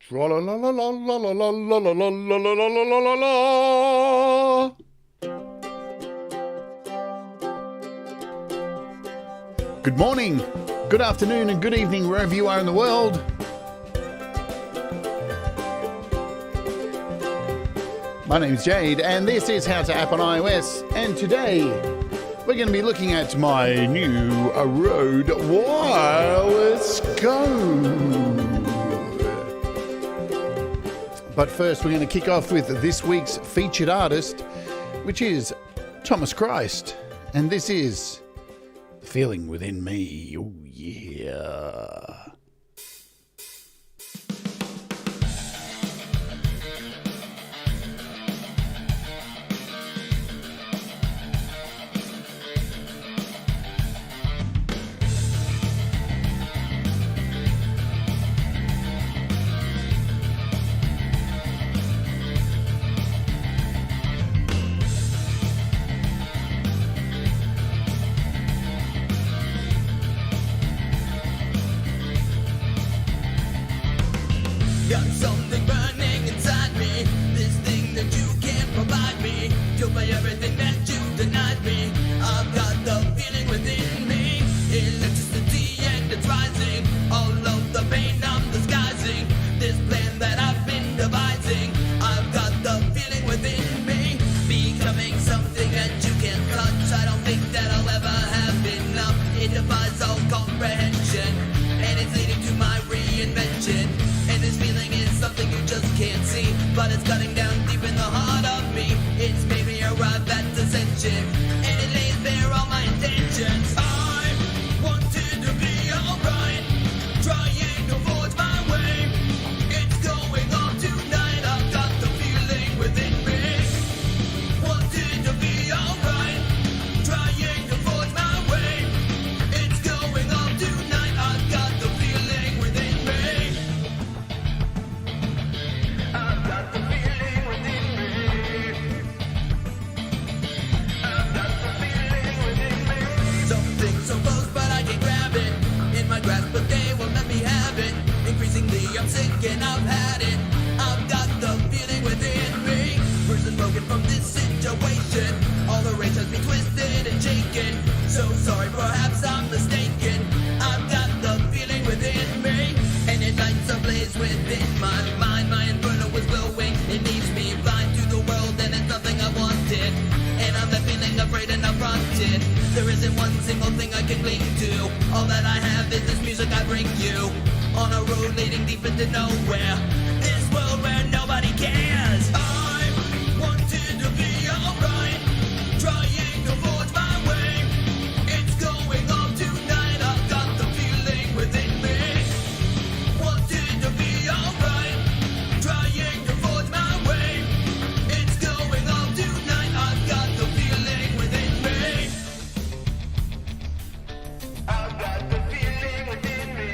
Tra-la-la-la-la-la-la-la-la-la-la-la-la-la. Good morning, good afternoon, and good evening wherever you are in the world. My name's Jade, and this is How to App on iOS. And today, we're going to be looking at my new RODE Wireless Go. But first, we're going to kick off with this week's featured artist, which is Thomas Christ. And this is The Feeling Within Me. Oh, yeah. Got something burning inside me, this thing that you can't provide me, fueled by everything that you denied me. I've got the feeling within me, electricity and it's rising, all of the pain I'm disguising, this plan that I've been devising. I've got the feeling within me, becoming something that you can't touch. I don't think that I'll ever have enough, it defies all comprehension, and it's leading to my reinvention. This feeling is something you just can't see, but it's cutting down deep in the heart of me. It's made me arrive at ascension, and it lays bare all my intentions. I wanted to be alright, trying to forge my way. It's going on tonight, I've got the feeling within me. Wanted to be alright, trying to forge my way. It's going on tonight, I've got the feeling within me. I've got the feeling within me. I've got the feeling within me. Something so close, but I can't grab it. In my grasp, but they won't let me have it. Increasingly, I'm sick and I've had it. I've got the feeling within me. Person broken from this situation. All the rage has been twisted and shaken. So sorry, perhaps I'm mistaken. I've got the feeling within me, and it lights a blaze within my mind. My inferno is glowing, it leaves me blind to the world, and it's nothing I wanted. And I'm left feeling afraid and affronted. There isn't one single thing I can cling to. All that I have is this music I bring you. On a road leading deep into nowhere. This world where nobody cares. I wanted to be alright, trying to forge my way. It's going on tonight, I've got the feeling within me. Wanted to be alright, trying to forge my way. It's going on tonight, I've got the feeling within me. I've got the feeling within me.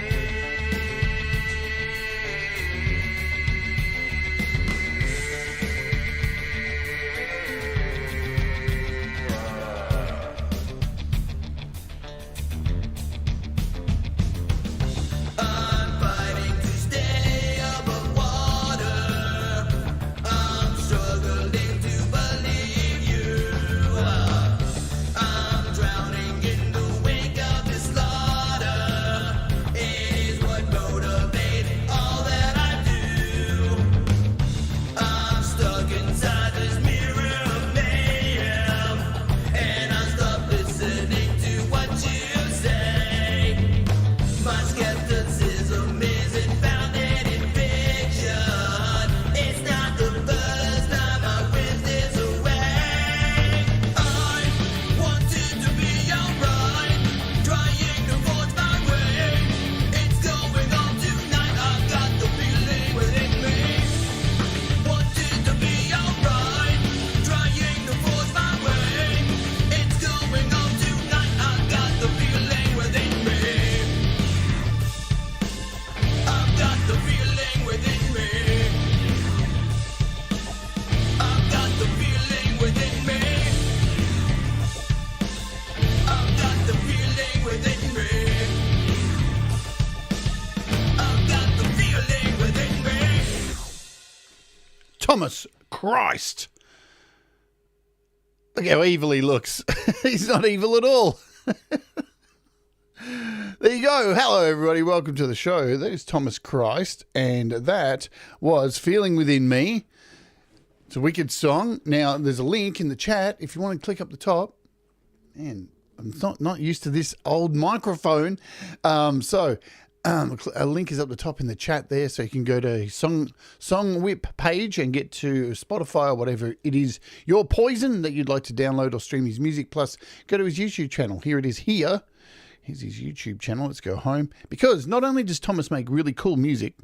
Thomas Christ. Look how evil he looks. He's not evil at all. There you go. Hello, everybody. Welcome to the show. There's Thomas Christ, and that was Feeling Within Me. It's a wicked song. Now, there's a link in the chat if you want to click up the top. Man, I'm not used to this old microphone. A link is up the top in the chat there, so you can go to Song Whip page and get to Spotify or whatever it is, your poison that you'd like to download or stream his music. Plus, go to his YouTube channel. Here it is here. Here's his YouTube channel. Let's go home. Because not only does Thomas make really cool music,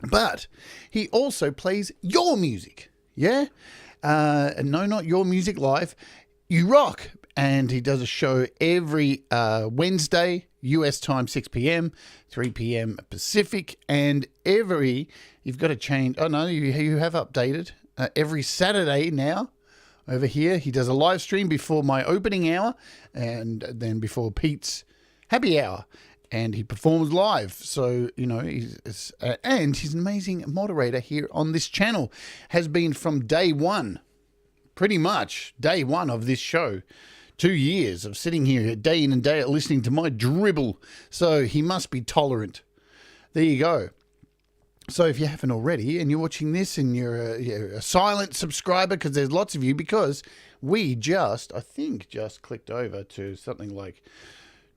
but he also plays your music. Yeah? No, not your music live. You rock. And he does a show every Wednesday, US time, 6 p.m., 3 p.m. Pacific. And you've got to change. Oh, no, you have updated. Every Saturday now. Over here, he does a live stream before my opening hour and then before Pete's happy hour. And he performs live. So, you know, he's an amazing moderator here on this channel. Has been from day one, pretty much day one of this show. 2 years of sitting here day in and day out listening to my dribble. So he must be tolerant. There you go. So if you haven't already and you're watching this and you're a silent subscriber, because there's lots of you, because we I think just clicked over to something like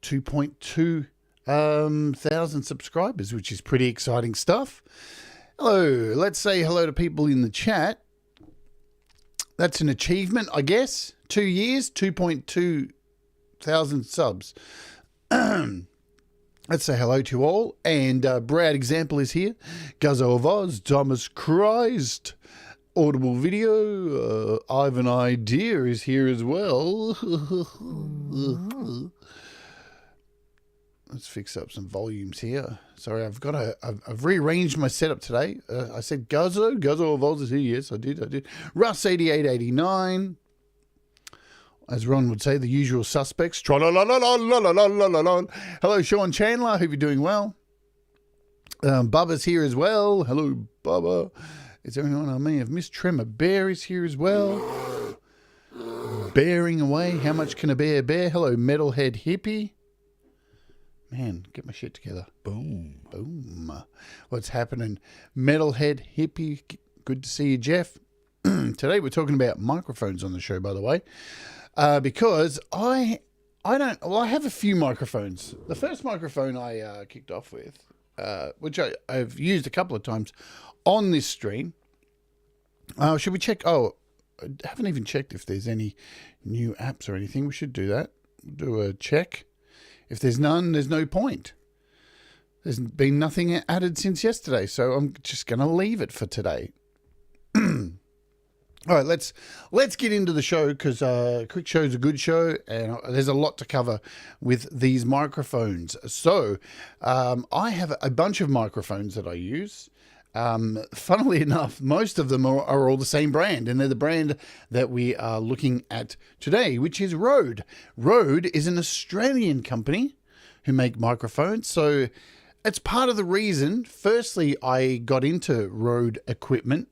2.2 thousand subscribers, which is pretty exciting stuff. Hello. Let's say hello to people in the chat. That's an achievement, I guess. 2 years, 2.2 thousand subs. Let's say hello to all. And Brad Example is here. Guzzo of Oz, Thomas Christ, Audible Video, Ivan Idea is here as well. Let's fix up some volumes here. Sorry, I've rearranged my setup today. I said Guzzo of Oz is here. Yes, I did. Russ8889. As Ron would say, the usual suspects. Hello, Sean Chandler. Hope you're doing well. Bubba's here as well. Hello, Bubba. Is there anyone I may have missed? Tremor Bear is here as well. Bearing away. How much can a bear bear? Hello, Metalhead Hippie. Man, get my shit together. Boom, boom. What's happening? Metalhead Hippie. Good to see you, Jeff. Today we're talking about microphones on the show, by the way. Because I have a few microphones. The first microphone I kicked off with, which I've used a couple of times on this stream. Should we check? Oh, I haven't even checked if there's any new apps or anything. We should do that. Do a check. If there's none, there's no point. There's been nothing added since yesterday, so I'm just going to leave it for today. All right, let's get into the show, because quick show's a good show, and there's a lot to cover with these microphones. So I have a bunch of microphones that I use. Funnily enough, most of them are all the same brand, and they're the brand that we are looking at today, which is RODE. RODE is an Australian company who make microphones, so it's part of the reason, firstly, I got into RODE equipment.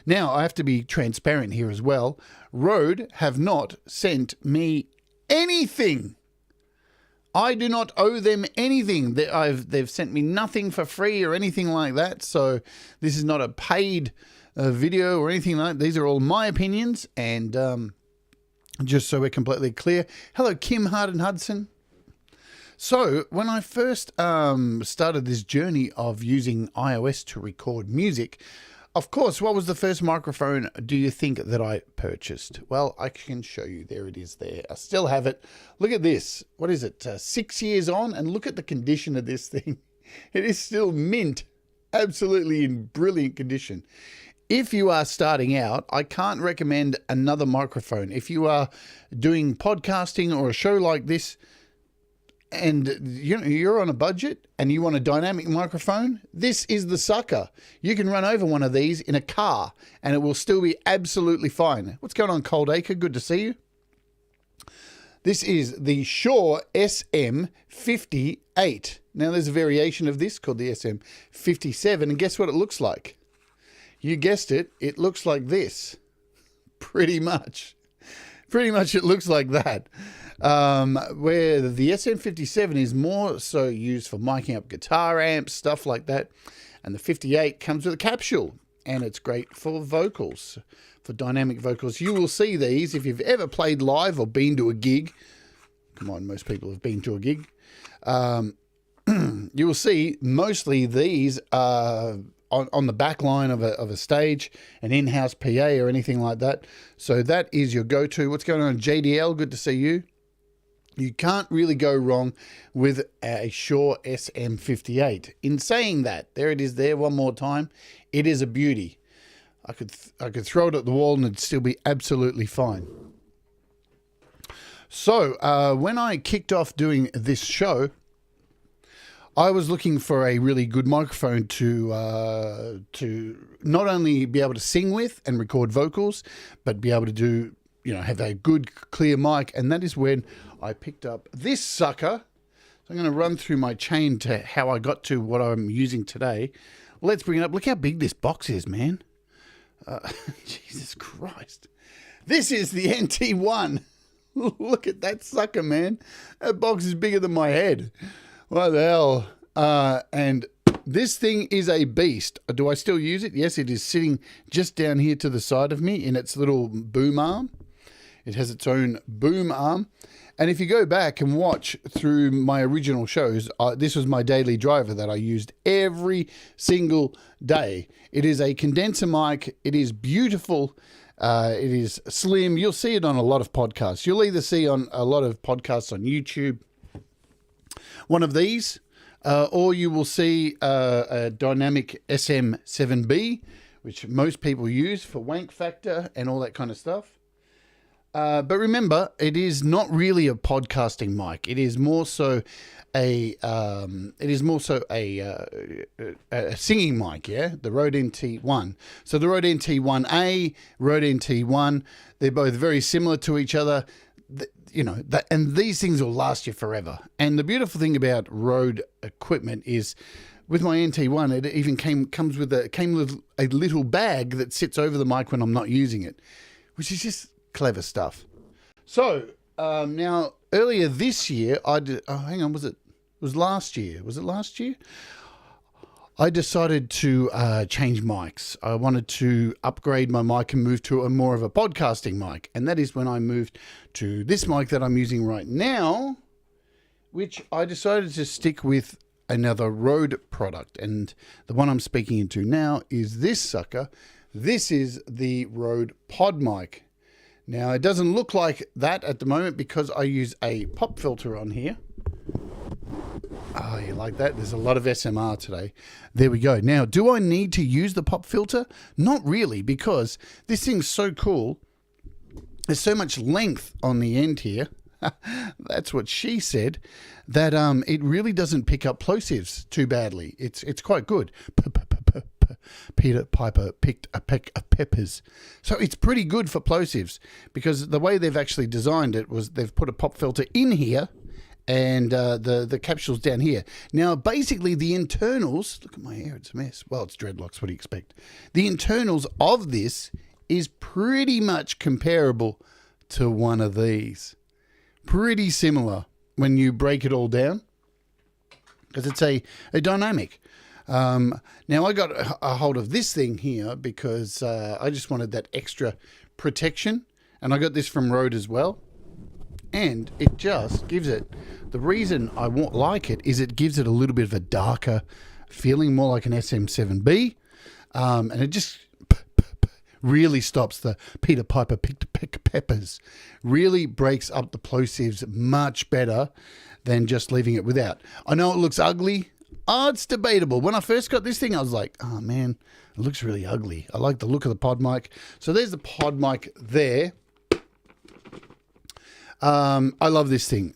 Now, I have to be transparent here as well. RODE have not sent me anything. I do not owe them anything. They've sent me nothing for free or anything like that. So this is not a paid video or anything like that. These are all my opinions. And just so we're completely clear. Hello, Kim Harden Hudson. So when I first started this journey of using iOS to record music, of course, what was the first microphone do you think that I purchased? Well, I can show you. There it is there. I still have it. Look at this. What is it? 6 years on, and look at the condition of this thing. It is still mint. Absolutely in brilliant condition. If you are starting out, I can't recommend another microphone. If you are doing podcasting or a show like this, and you're on a budget and you want a dynamic microphone, this is the sucker. You can run over one of these in a car and it will still be absolutely fine. What's going on, Cold Acre? Good to see you. This is the Shure SM58. Now there's a variation of this called the SM57, and guess what it looks like? You guessed it. It looks like this. Pretty much. Pretty much it looks like that. Where the SM57 is more so used for miking up guitar amps, stuff like that. And the 58 comes with a capsule. And it's great for vocals, for dynamic vocals. You will see these if you've ever played live or been to a gig. Come on, most people have been to a gig. You will see mostly these on the back line of a stage, an in-house PA or anything like that. So that is your go-to. What's going on, JDL? Good to see you. You can't really go wrong with a Shure SM58. In saying that, there it is there one more time. It is a beauty. I could throw it at the wall and it'd still be absolutely fine. So when I kicked off doing this show, I was looking for a really good microphone to not only be able to sing with and record vocals, but be able to do, have a good clear mic. And that is when I picked up this sucker. So I'm going to run through my chain to how I got to what I'm using today. Let's bring it up. Look how big this box is, man. Jesus Christ. This is the NT1. Look at that sucker, man. That box is bigger than my head. What the hell? And this thing is a beast. Do I still use it? Yes, it is sitting just down here to the side of me in its little boom arm. It has its own boom arm. And if you go back and watch through my original shows, this was my daily driver that I used every single day. It is a condenser mic. It is beautiful. It is slim. You'll see it on a lot of podcasts. You'll either see on a lot of podcasts on YouTube one of these, or you will see a dynamic SM7B, which most people use for wank factor and all that kind of stuff. But remember, it is not really a podcasting mic. It is more so a singing mic. Yeah, the RODE NT1. So the RODE NT1A, RODE NT1, they're both very similar to each other. And these things will last you forever. And the beautiful thing about RODE equipment is, with my NT1, it even came with a little bag that sits over the mic when I'm not using it, which is just clever stuff. So now earlier this year, was last year? Was it last year? I decided to change mics. I wanted to upgrade my mic and move to more of a podcasting mic. And that is when I moved to this mic that I'm using right now, which I decided to stick with another RODE product. And the one I'm speaking into now is this sucker. This is the RODE PodMic. Now, it doesn't look like that at the moment because I use a pop filter on here. Oh, you like that? There's a lot of SMR today. There we go. Now, do I need to use the pop filter? Not really, because this thing's so cool. There's so much length on the end here. That's what she said, that it really doesn't pick up plosives too badly. It's quite good. Peter Piper picked a peck of peppers. So it's pretty good for plosives, because the way they've actually designed it was they've put a pop filter in here and the capsule's down here. Now, basically the internals, look at my hair, it's a mess. Well, it's dreadlocks, what do you expect? The internals of this is pretty much comparable to one of these. Pretty similar when you break it all down, because it's a dynamic. Now, I got a hold of this thing here because I just wanted that extra protection, and I got this from RODE as well. And it just gives it, the reason I won't like it is it gives it a little bit of a darker feeling, more like an SM7B, and it just really stops the Peter Piper picked a peck of peppers, really breaks up the plosives much better than just leaving it without. I know it looks ugly. It's debatable. When I first got this thing, I was like, oh man, it looks really ugly. I like the look of the PodMic. So there's the PodMic there. I love this thing.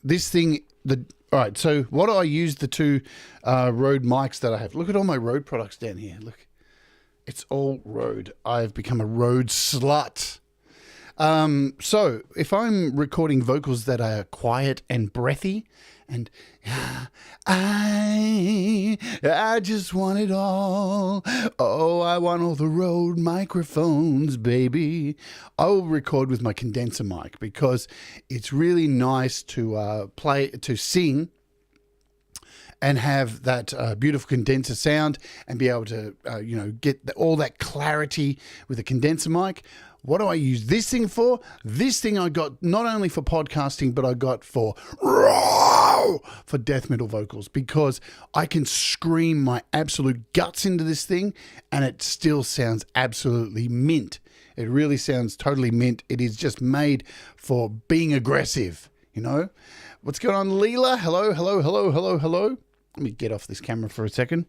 All right, so what do I use the two RODE mics that I have? Look at all my RODE products down here. Look, it's all RODE. I've become a RODE slut. So if I'm recording vocals that are quiet and breathy And I just want it all. Oh, I want all the Rode microphones, baby. I will record with my condenser mic because it's really nice to sing and have that beautiful condenser sound and be able to, get all that clarity with a condenser mic. What do I use this thing for? This thing I got not only for podcasting, but I got for death metal vocals, because I can scream my absolute guts into this thing and it still sounds absolutely mint. It really sounds totally mint. It is just made for being aggressive, What's going on, Leela? Hello, hello, hello, hello, hello. Let me get off this camera for a second.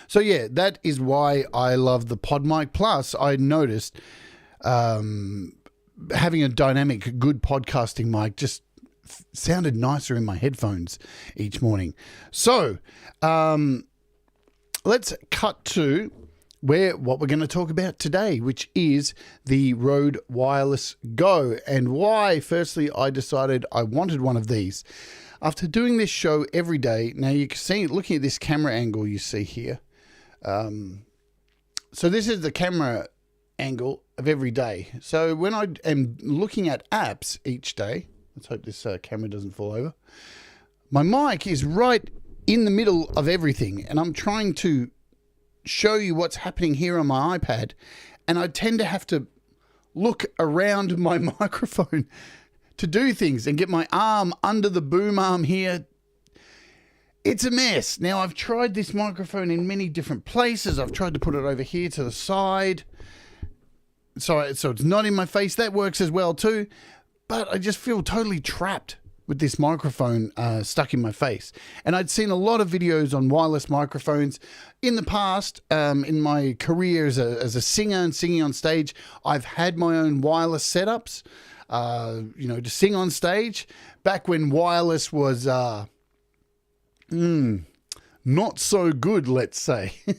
So yeah, that is why I love the PodMic. Plus, I noticed having a dynamic, good podcasting mic just sounded nicer in my headphones each morning. So let's cut to what we're going to talk about today, which is the Rode Wireless Go, and why, firstly, I decided I wanted one of these. After doing this show every day, now you can see, looking at this camera angle you see here. So this is the camera angle of every day. So when I am looking at apps each day, let's hope this camera doesn't fall over. My mic is right in the middle of everything, and I'm trying to show you what's happening here on my iPad, and I tend to have to look around my microphone to do things and get my arm under the boom arm here. It's a mess. Now, I've tried this microphone in many different places. I've tried to put it over here to the side, so it's not in my face. That works as well too, but I just feel totally trapped with this microphone stuck in my face. And I'd seen a lot of videos on wireless microphones in the past. In my career as a singer and singing on stage, I've had my own wireless setups, to sing on stage. Back when wireless was not so good, let's say. It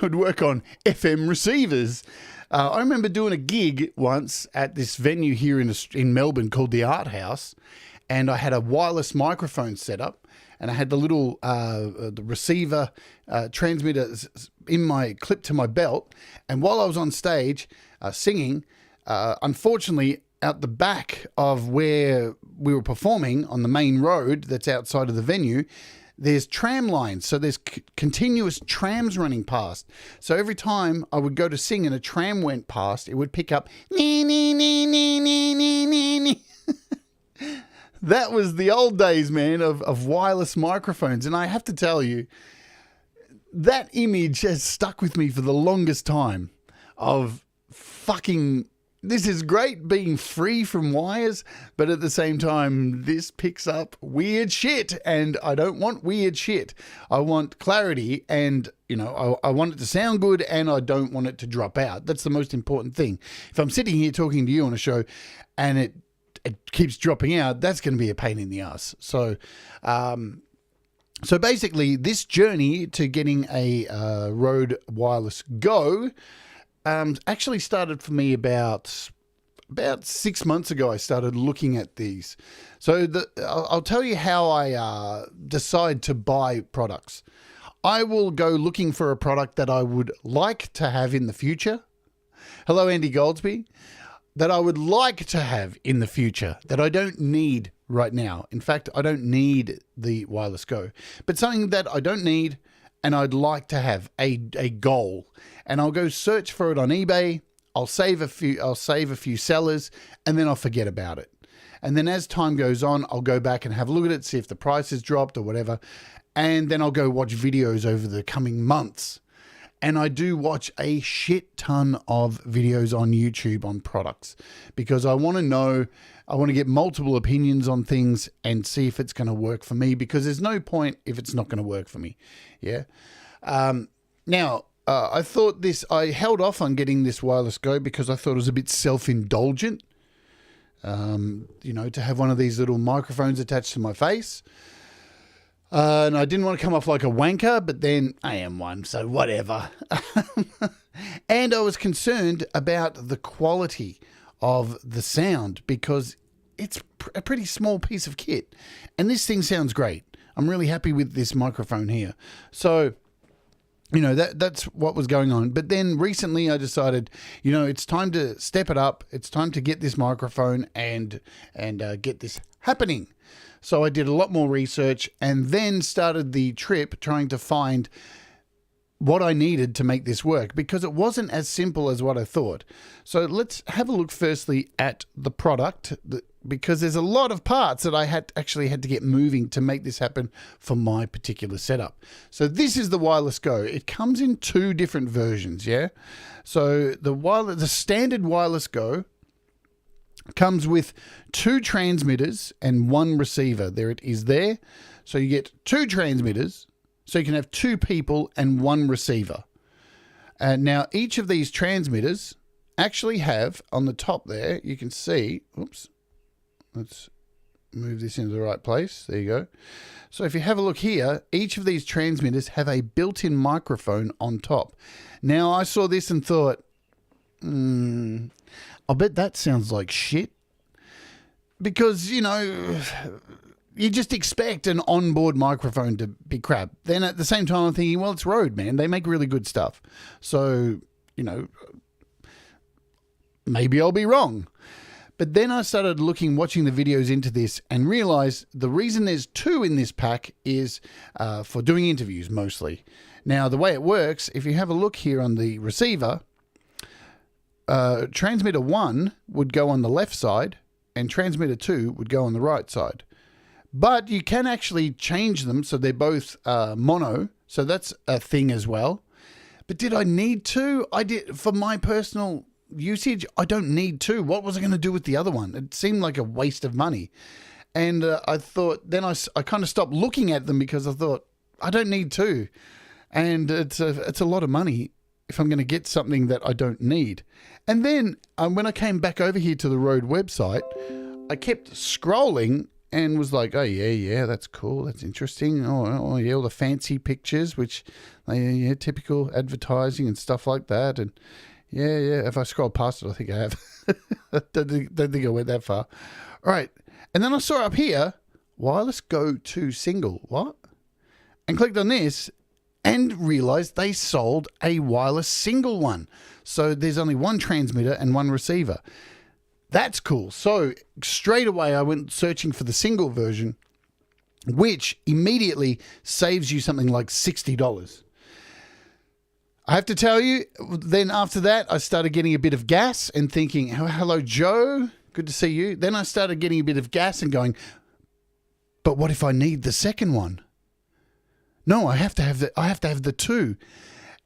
would work on FM receivers. I remember doing a gig once at this venue here in Melbourne called the Art House, and I had a wireless microphone set up, and I had the little the receiver transmitter in my clip to my belt. And while I was on stage singing, unfortunately, out the back of where we were performing on the main road that's outside of the venue, there's tram lines. So there's continuous trams running past. So every time I would go to sing and a tram went past, it would pick up nee, nee, nee, nee, nee, nee, nee, nee. That was the old days, man, of wireless microphones. And I have to tell you, that image has stuck with me for the longest time of fucking, this is great being free from wires, but at the same time, this picks up weird shit, and I don't want weird shit. I want clarity, and, I want it to sound good, and I don't want it to drop out. That's the most important thing. If I'm sitting here talking to you on a show and it keeps dropping out, that's going to be a pain in the ass. So basically, this journey to getting a Rode Wireless Go actually started for me about 6 months ago. I started looking at these. So I'll tell you how I decide to buy products. I will go looking for a product that I would like to have in the future. Hello, Andy Goldsby. That I would like to have in the future, that I don't need right now. In fact, I don't need the Wireless Go, but something that I don't need and I'd like to have, a goal. And I'll go search for it on eBay. I'll save a few sellers, and then I'll forget about it. And then as time goes on, I'll go back and have a look at it, see if the price has dropped or whatever. And then I'll go watch videos over the coming months. And I do watch a shit ton of videos on YouTube on products, because I want to know, I want to get multiple opinions on things and see if it's going to work for me, because there's no point if it's not going to work for me. Yeah. Now, I thought I held off on getting this Wireless Go because I thought it was a bit self-indulgent, to have one of these little microphones attached to my face. And I didn't want to come off like a wanker, but then I am one, so whatever. And I was concerned about the quality of the sound, because it's a pretty small piece of kit. And this thing sounds great. I'm really happy with this microphone here. So, you know, that's what was going on. But then recently I decided, you know, it's time to step it up. It's time to get this microphone and get this happening. So I did a lot more research and then started the trip trying to find what I needed to make this work, because it wasn't as simple as what I thought. So let's have a look firstly at the product, because there's a lot of parts that I had to get moving to make this happen for my particular setup. So this is the Wireless Go. It comes in 2 different versions, yeah? So the standard Wireless Go comes with 2 transmitters and 1 receiver. There it is there. So you get 2 transmitters, so you can have 2 people and 1 receiver. And now each of these transmitters actually have, on the top there, you can see, oops, let's move this into the right place. There you go. So if you have a look here, each of these transmitters have a built-in microphone on top. Now I saw this and thought, I bet that sounds like shit. Because, you know, you just expect an onboard microphone to be crap. Then at the same time, I'm thinking, well, it's Rode, man. They make really good stuff. So, you know, maybe I'll be wrong. But then I started watching the videos into this and realized the reason there's 2 in this pack is for doing interviews mostly. Now, the way it works, if you have a look here on the receiver, transmitter 1 would go on the left side and transmitter 2 would go on the right side. But you can actually change them so they're both mono, so that's a thing as well. But did I need to? I did. For my personal usage, I don't need to. What was I going to do with the other one? It seemed like a waste of money. And I thought, then I kind of stopped looking at them because I thought, I don't need to. And it's a lot of money if I'm going to get something that I don't need. And then when I came back over here to the Rode website, I kept scrolling and was like, oh, yeah, that's cool. That's interesting. Oh, yeah, all the fancy pictures, which, yeah, typical advertising and stuff like that. And yeah, if I scroll past it, I think I have. don't think I went that far. All right. And then I saw up here, Wireless Go 2 single. What? And clicked on this and realized they sold a wireless single one. So there's only 1 transmitter and 1 receiver. That's cool. So straight away I went searching for the single version, which immediately saves you something like $60. I have to tell you, then after that, I started getting a bit of gas and thinking, hello, Joe, good to see you. Then I started getting a bit of gas and going, but what if I need the second one? No, I have to have the 2.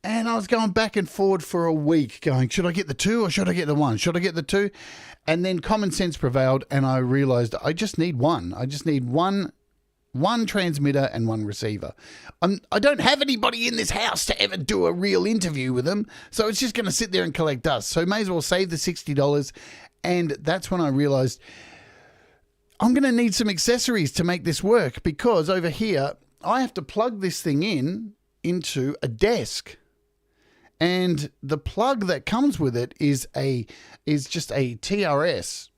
And I was going back and forward for a week going, should I get the 2 or should I get the 1? Should I get the 2? And then common sense prevailed and I realized I just need 1. I just need one transmitter and 1 receiver. I don't have anybody in this house to ever do a real interview with them, so it's just going to sit there and collect dust. So may as well save the $60. And that's when I realized I'm going to need some accessories to make this work, because over here I have to plug this thing into a desk. And the plug that comes with it is just a TRS,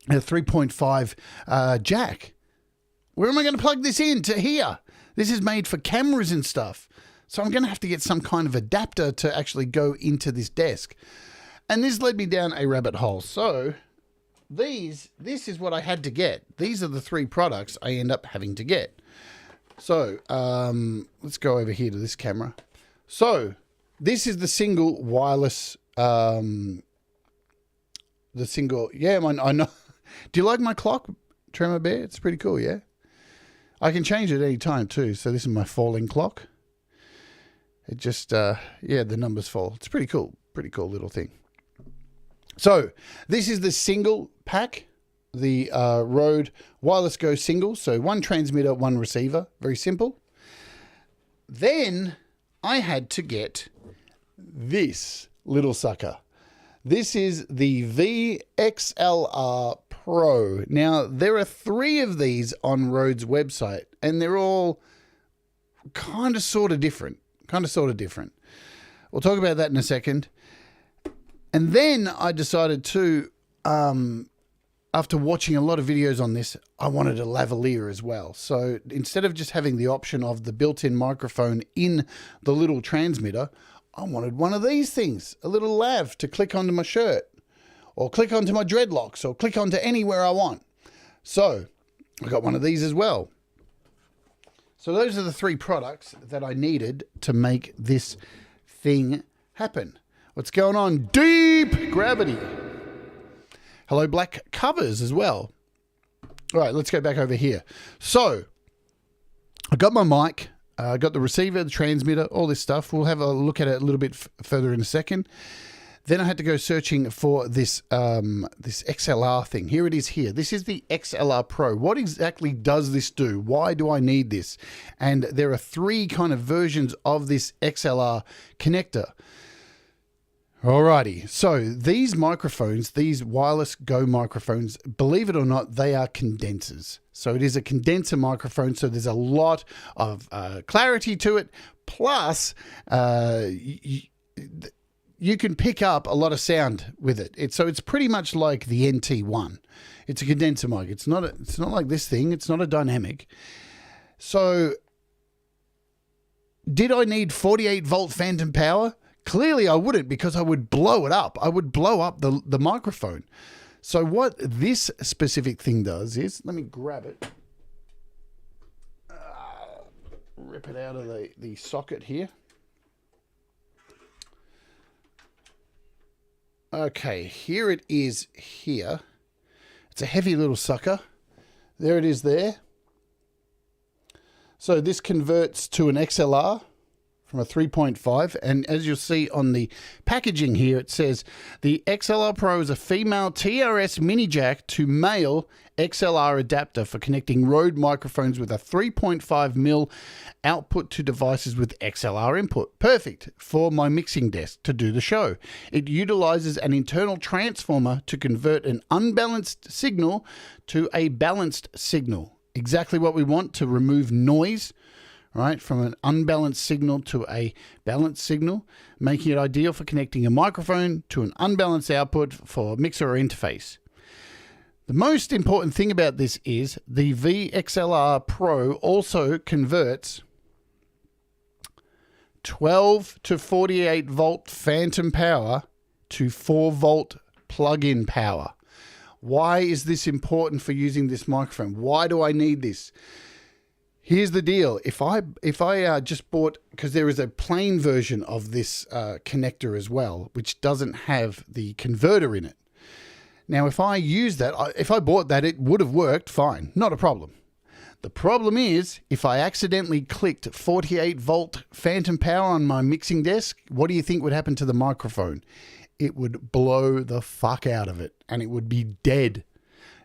a 3.5 jack. Where am I going to plug this in? To here? This is made for cameras and stuff. So I'm going to have to get some kind of adapter to actually go into this desk. And this led me down a rabbit hole. So this is what I had to get. These are the 3 products I end up having to get. So let's go over here to this camera. So this is the single wireless, yeah, I know. Do you like my clock, Tremor Bear? It's pretty cool, yeah? I can change it any time too. So this is my falling clock. It just, yeah, the numbers fall. It's pretty cool little thing. So this is the single pack, the Rode Wireless Go single. So 1 transmitter, 1 receiver. Very simple. Then I had to get this little sucker. This is the VXLR Pro. Now, there are 3 of these on Rode's website, and they're all kind of sort of different. We'll talk about that in a second. And then I decided to, I after watching a lot of videos on this, I wanted a lavalier as well. So instead of just having the option of the built-in microphone in the little transmitter, I wanted one of these things, a little lav to click onto my shirt or click onto my dreadlocks or click onto anywhere I want. So I got one of these as well. So those are the 3 products that I needed to make this thing happen. What's going on? Deep gravity. Hello, black covers as well. All right, let's go back over here. So I got my mic. I got the receiver, the transmitter, all this stuff. We'll have a look at it a little bit further in a second. Then I had to go searching for this this XLR thing. Here it is here. This is the XLR Pro. What exactly does this do? Why do I need this? And there are 3 kind of versions of this XLR connector. Alrighty, so these microphones, these wireless Go microphones, believe it or not, they are condensers. So it is a condenser microphone, so there's a lot of clarity to it. Plus, you can pick up a lot of sound with it. So it's pretty much like the NT1. It's a condenser mic. It's not like this thing. It's not a dynamic. So did I need 48 volt phantom power? Clearly I wouldn't, because I would blow it up. I would blow up the microphone. So what this specific thing does is, let me grab it. Rip it out of the socket here. Okay, here it is here. It's a heavy little sucker. There it is there. So this converts to an XLR from a 3.5, and as you'll see on the packaging here, it says the XLR Pro is a female TRS mini jack to male XLR adapter for connecting RODE microphones with a 3.5mm output to devices with XLR input. Perfect for my mixing desk to do the show. It utilizes an internal transformer to convert an unbalanced signal to a balanced signal. Exactly what we want to remove noise, right, from an unbalanced signal to a balanced signal, making it ideal for connecting a microphone to an unbalanced output for mixer or interface. The most important thing about this is the VXLR Pro also converts 12 to 48 volt phantom power to 4 volt plug-in power. Why is this important for using this microphone? Why do I need this? Here's the deal. If I just bought, because there is a plain version of this connector as well, which doesn't have the converter in it. Now, if I use that, if I bought that, it would have worked fine. Not a problem. The problem is, if I accidentally clicked 48 volt phantom power on my mixing desk, what do you think would happen to the microphone? It would blow the fuck out of it, and it would be dead.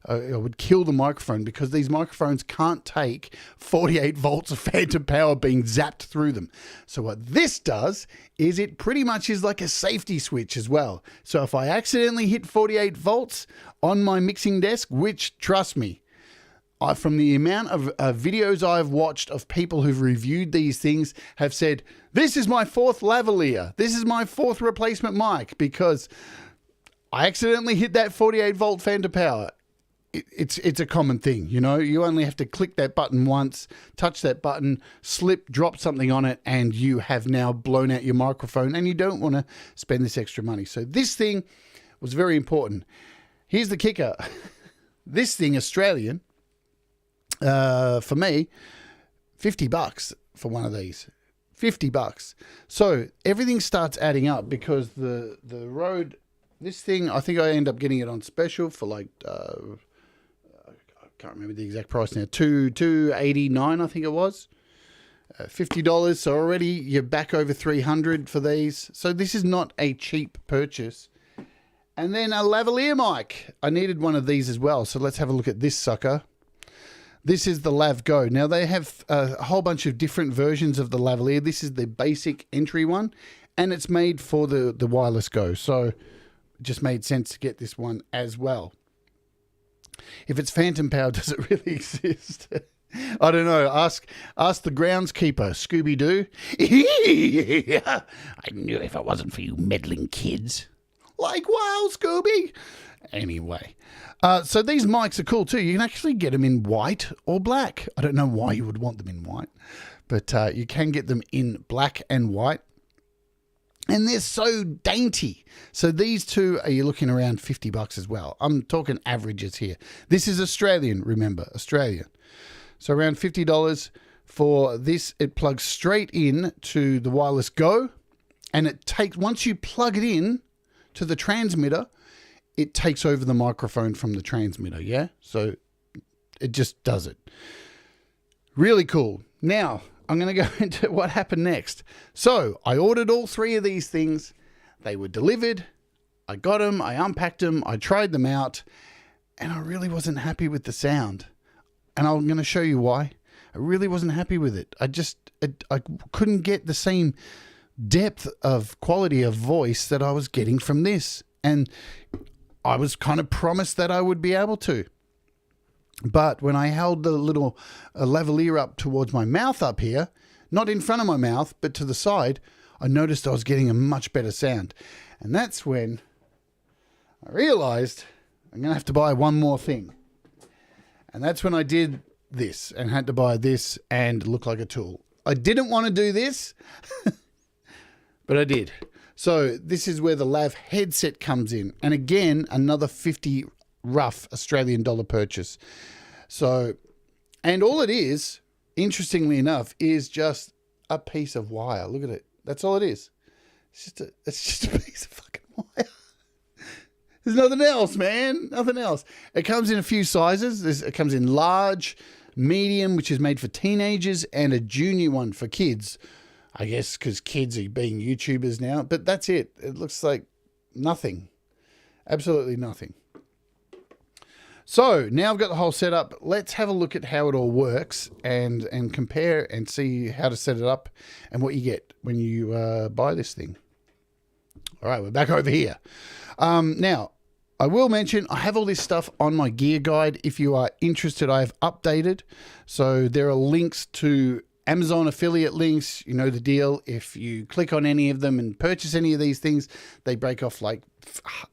It would kill the microphone, because these microphones can't take 48 volts of phantom power being zapped through them. So what this does is it pretty much is like a safety switch as well. So if I accidentally hit 48 volts on my mixing desk, which, trust me, from the amount of videos I've watched of people who've reviewed these things have said, this is my 4th lavalier. This is my 4th replacement mic, because I accidentally hit that 48 volt phantom power. It's a common thing, you know. You only have to click that button once, touch that button, slip, drop something on it, and you have now blown out your microphone, and you don't want to spend this extra money. So this thing was very important. Here's the kicker. This thing, Australian, for me, $50 for one of these. $50. So everything starts adding up, because the RODE, this thing, I think I end up getting it on special for like I can't remember the exact price now. $289, I think it was. $50. So already you're back over $300 for these. So this is not a cheap purchase. And then a lavalier mic. I needed one of these as well. So let's have a look at this sucker. This is the Lav-Go. Now they have a whole bunch of different versions of the lavalier. This is the basic entry one, and it's made for the wireless Go. So it just made sense to get this one as well. If it's phantom power, does it really exist? I don't know. Ask the groundskeeper, Scooby-Doo. I knew if it wasn't for you meddling kids. Like, wow, Scooby. Anyway, so these mics are cool too. You can actually get them in white or black. I don't know why you would want them in white, but you can get them in black and white. And they're so dainty. So these two, are you looking around $50 as well? I'm talking averages here. This is Australian, remember, Australian. So around $50 for this. It plugs straight in to the wireless Go. And it takes, once you plug it in to the transmitter, it takes over the microphone from the transmitter, yeah? So it just does it. Really cool. Now, I'm going to go into what happened next. So I ordered all three of these things. They were delivered. I got them. I unpacked them. I tried them out. And I really wasn't happy with the sound. And I'm going to show you why. I really wasn't happy with it. I couldn't get the same depth of quality of voice that I was getting from this. And I was kind of promised that I would be able to. But when I held the little lavalier up towards my mouth up here, not in front of my mouth, but to the side, I noticed I was getting a much better sound. And that's when I realized I'm going to have to buy one more thing. And that's when I did this and had to buy this and look like a tool. I didn't want to do this, but I did. So this is where the Lav-Headset comes in. And again, another 50 rough Australian dollar purchase. So, and all it is, interestingly enough, is just a piece of wire. Look at it. That's all it is. It's just a piece of fucking wire. There's nothing else, man. Nothing else. It comes in a few sizes. It comes in large, medium, which is made for teenagers, and a junior one for kids. I guess because kids are being YouTubers now. But that's it. It looks like nothing. Absolutely nothing. So now I've got the whole setup. Let's have a look at how it all works and compare and see how to set it up and what you get when you buy this thing. All right, we're back over here. Now, I will mention I have all this stuff on my gear guide. If you are interested, I have updated. So there are links to Amazon affiliate links. You know the deal. If you click on any of them and purchase any of these things, they break off like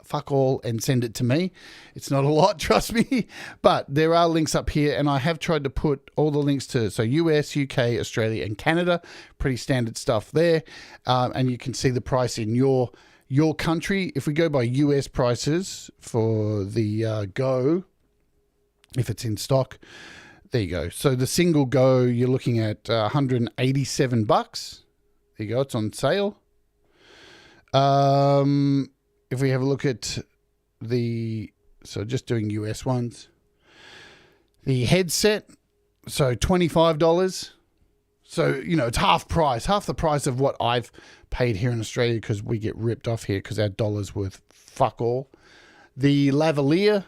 fuck all and send it to me. It's not a lot, trust me, but there are links up here, and I have tried to put all the links to US, UK, Australia, and Canada. Pretty standard stuff there, and you can see the price in your country. If we go by US prices for the Go, if it's in stock, there you go. So the single Go, you're looking at $187. There you go. It's on sale. If we have a look at so just doing US ones, the headset, so $25. So, you know, it's half the price of what I've paid here in Australia, because we get ripped off here because our dollar's worth fuck all. The lavalier,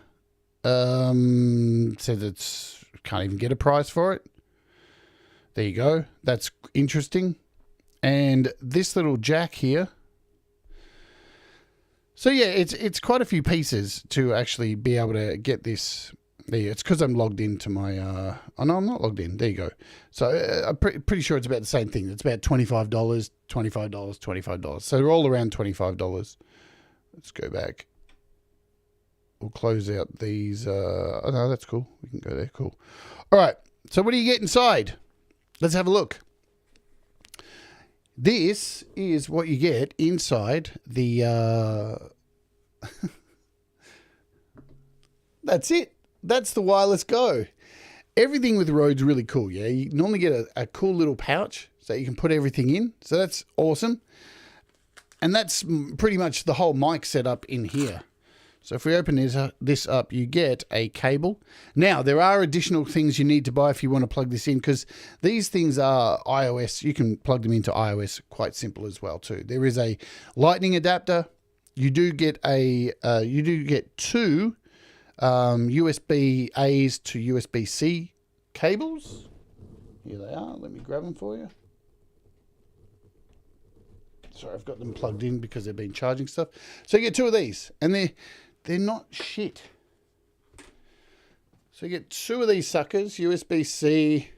says it's, can't even get a price for it. There you go. That's interesting. And this little jack here. So yeah, it's quite a few pieces to actually be able to get this. There, it's because I'm logged into my. Oh no, I'm not logged in. There you go. So I'm pretty sure it's about the same thing. It's about $25, $25. So they're all around $25. Let's go back. We'll close out these. Oh no, that's cool. We can go there. Cool. All right. So what do you get inside? Let's have a look. This is what you get inside the. That's it. That's the wireless Go. Everything with RODE's really cool, yeah? You normally get a cool little pouch so you can put everything in. So that's awesome. And that's pretty much the whole mic setup in here. So if we open this up, you get a cable. Now, there are additional things you need to buy if you want to plug this in, because these things are iOS. You can plug them into iOS quite simple as well too. There is a lightning adapter. You do get two USB-A's to USB-C cables. Here they are. Let me grab them for you. Sorry, I've got them plugged in because they've been charging stuff. So you get two of these, and they're not shit. So you get two of these suckers, USB-C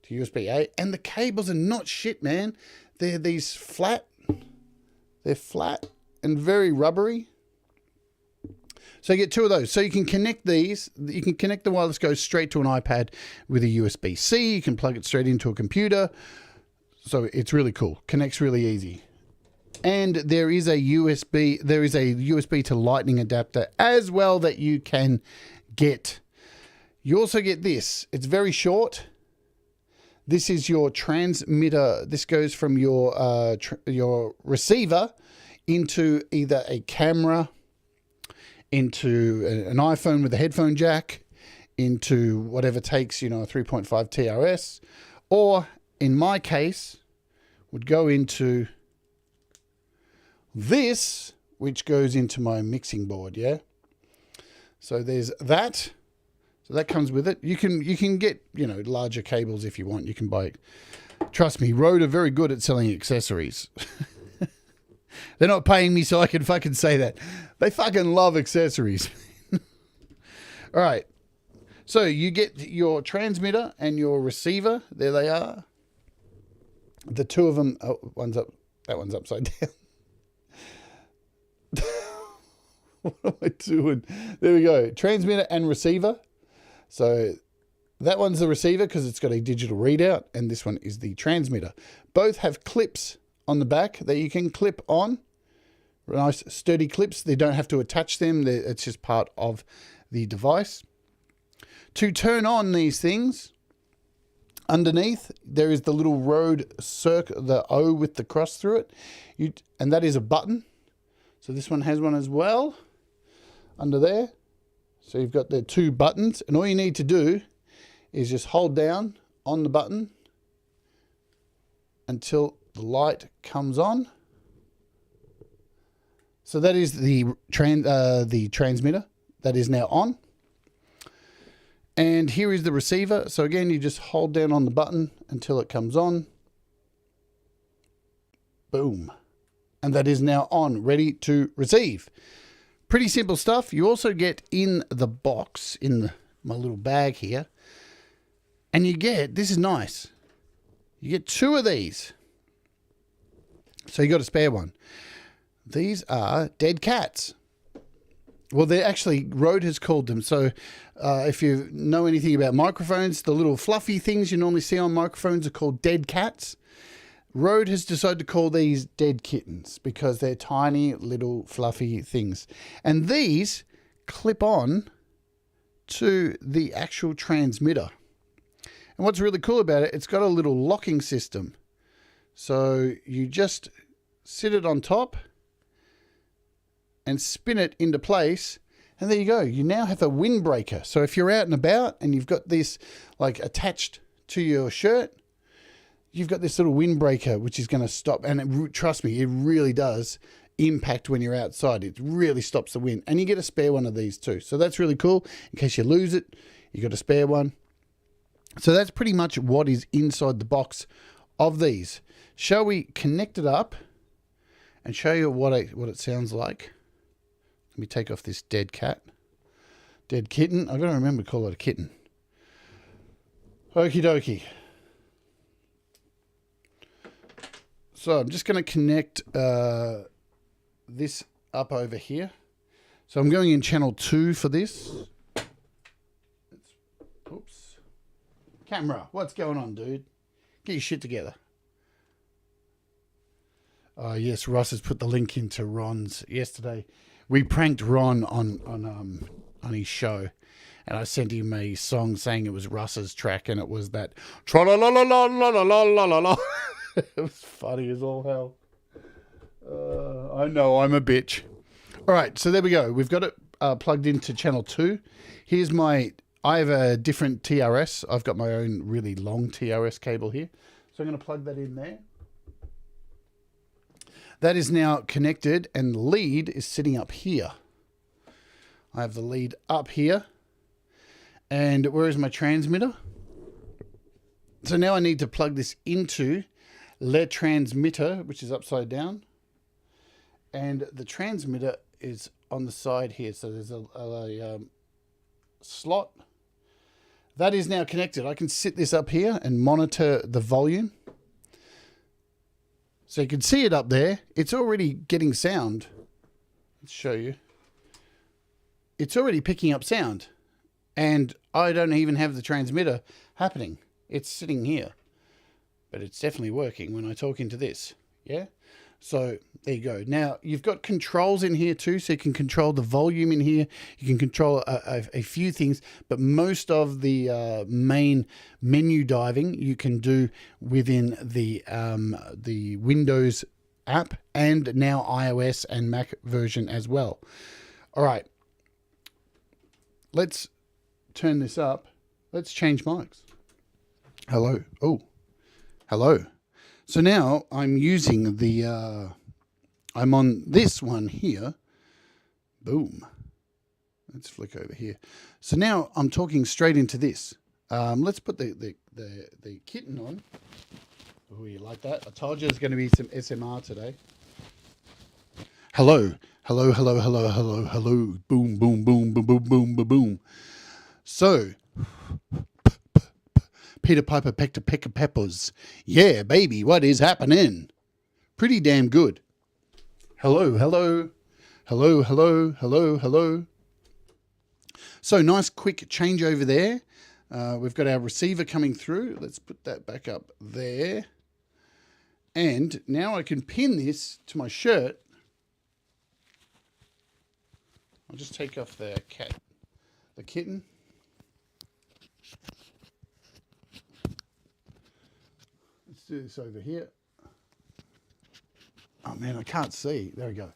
to USB-A, and the cables are not shit, man. They're these flat. They're flat and very rubbery. So you get two of those. So you can connect these. You can connect the wireless go straight to an iPad with a USB-C. You can plug it straight into a computer. So it's really cool. Connects really easy. And there is a USB to Lightning adapter as well that you can get. You also get this. It's very short. This is your transmitter. This goes from your receiver into either a camera, into an iPhone with a headphone jack, into whatever takes, a 3.5 TRS, or in my case, would go into this, which goes into my mixing board, yeah? So there's that. So that comes with it. You can get, larger cables if you want. You can buy, trust me, RODE are very good at selling accessories. They're not paying me so I can fucking say that. They fucking love accessories. All right. So you get your transmitter and your receiver. There they are. The two of them, one's up, that one's upside down. What am I doing? There we go. Transmitter and receiver. So that one's the receiver because it's got a digital readout, and this one is the transmitter. Both have clips on the back that you can clip on. Nice sturdy clips. They don't have to attach them. It's just part of the device. To turn on these things, underneath there is the little RODE circle, the O with the cross through it. And that is a button. So this one has one as well under there. So you've got the two buttons, and all you need to do is just hold down on the button until the light comes on. So that is the transmitter that is now on. And here is the receiver. So again, you just hold down on the button until it comes on. Boom. And that is now on, ready to receive. Pretty simple stuff. You also get in the box, my little bag here, and you get, this is nice, you get two of these. So you got a spare one. These are dead cats. Well, they're actually, RODE has called them. So if you know anything about microphones, the little fluffy things you normally see on microphones are called dead cats. RODE has decided to call these dead kittens because they're tiny little fluffy things. And these clip on to the actual transmitter. And what's really cool about it, it's got a little locking system. So you just sit it on top and spin it into place. And there you go. You now have a windbreaker. So if you're out and about and you've got this like attached to your shirt, you've got this little windbreaker which is going to stop. And trust me, it really does impact when you're outside. It really stops the wind. And you get a spare one of these too. So that's really cool. In case you lose it, you got a spare one. So that's pretty much what is inside the box of these. Shall we connect it up and show you what it sounds like? Let me take off this dead kitten. I've got to remember to call it a kitten. Okie dokie. So I'm just going to connect this up over here. So I'm going in channel 2 for this. Oops. Camera, what's going on, dude? Get your shit together. Oh, yes, Ross has put the link into Ron's yesterday. We pranked Ron on his show, and I sent him a song saying it was Russ's track, and it was that tra-la-la-la-la-la-la-la-la-la. It was funny as all hell. I know, I'm a bitch. All right, so there we go. We've got it plugged into channel 2. Here's I have a different TRS. I've got my own really long TRS cable here. So I'm going to plug that in there. That is now connected, and the lead is sitting up here. I have the lead up here. And where is my transmitter? So now I need to plug this into le transmitter, which is upside down. And the transmitter is on the side here. So there's a slot. That is now connected. I can sit this up here and monitor the volume. So you can see it up there. It's already getting sound. Let's show you. it's already picking up sound. And I don't even have the transmitter happening. It's sitting here. But it's definitely working when I talk into this. Yeah? So there you go. Now, you've got controls in here too, so you can control the volume in here. You can control a few things, but most of the main menu diving you can do within the Windows app and now iOS and Mac version as well. All right. Let's turn this up. Let's change mics. Hello. Oh, hello. So now I'm using the, I'm on this one here. Boom. Let's flick over here. So now I'm talking straight into this. Let's put the kitten on. Oh, you like that? I told you there's going to be some SMR today. Hello. Hello, hello, hello, hello, hello. Boom, boom, boom, boom, boom, boom, boom, boom. So, Peter Piper pecked a peck of peppers. Yeah, baby, what is happening? Pretty damn good. Hello, hello, hello, hello, hello, hello. So, nice quick change over there. We've got our receiver coming through. Let's put that back up there. And now I can pin this to my shirt. I'll just take off the kitten. Let's do this over here. Oh man, I can't see. There we go.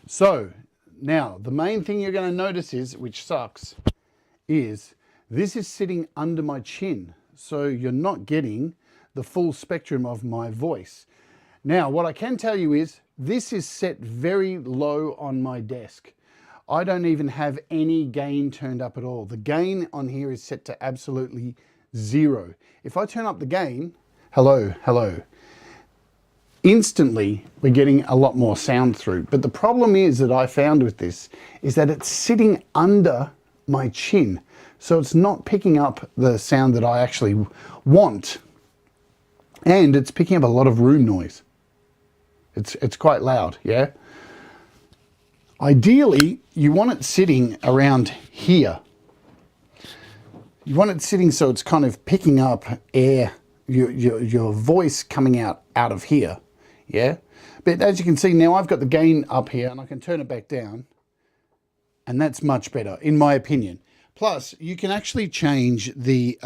So now the main thing you're going to notice is, which sucks, is this is sitting under my chin. So you're not getting the full spectrum of my voice. Now, what I can tell you is this is set very low on my desk. I don't even have any gain turned up at all. The gain on here is set to absolutely 0. If I turn up the gain, hello, hello, instantly we're getting a lot more sound through. But the problem is that I found with this is that it's sitting under my chin. So it's not picking up the sound that I actually want. And it's picking up a lot of room noise. It's quite loud, yeah? Ideally, you want it sitting around here. You want it sitting so it's kind of picking up air, your voice coming out of here, yeah? But as you can see now, I've got the gain up here and I can turn it back down. And that's much better, in my opinion. Plus, you can actually change the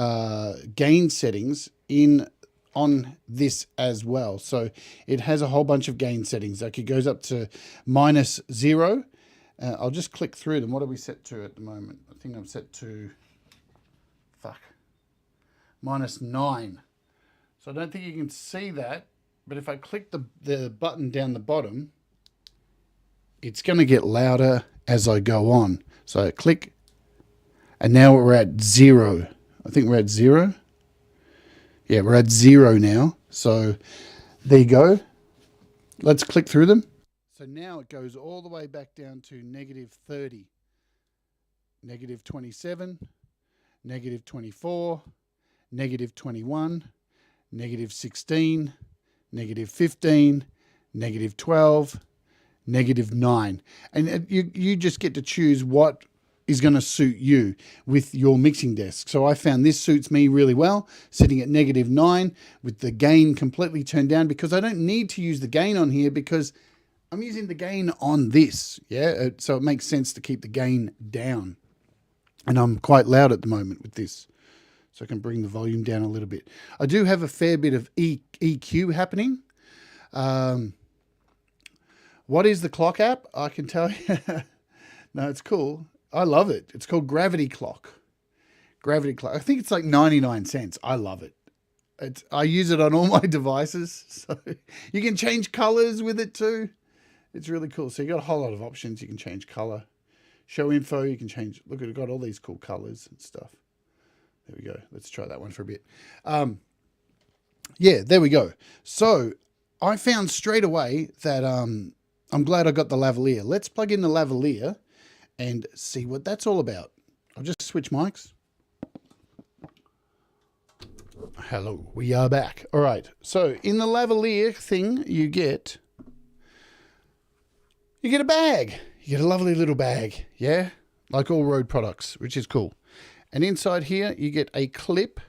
gain settings on this as well. So it has a whole bunch of gain settings. Like it goes up to -0. I'll just click through them. What are we set to at the moment? I think I'm set to, -9. So I don't think you can see that, but if I click the button down the bottom, it's going to get louder as I go on. So I click, and now we're at 0. I think we're at 0. Yeah, we're at 0 now. So there you go. Let's click through them. So now it goes all the way back down to -30, -27, -24, -21, -16, -15, -12, -9. And you just get to choose what is going to suit you with your mixing desk. So I found this suits me really well, sitting at -9 with the gain completely turned down, because I don't need to use the gain on here because I'm using the gain on this. Yeah, so it makes sense to keep the gain down. And I'm quite loud at the moment with this, so I can bring the volume down a little bit. I do have a fair bit of EQ happening. What is the clock app? I can tell you. No, it's cool. I love it. It's called Gravity Clock. Gravity Clock. I think it's like 99 cents. I love it. I use it on all my devices. So you can change colors with it too. It's really cool. So you got a whole lot of options. You can change color. Show info. You can change. Look, it's got all these cool colors and stuff. There we go. Let's try that one for a bit. Yeah, there we go. So I found straight away that I'm glad I got the lavalier. Let's plug in the lavalier and see what that's all about. I'll just switch mics. Hello, we are back. All right, so in the lavalier thing, you get a bag. You get a lovely little bag, yeah? like all RODE products, which is cool. And inside here, you get a clip.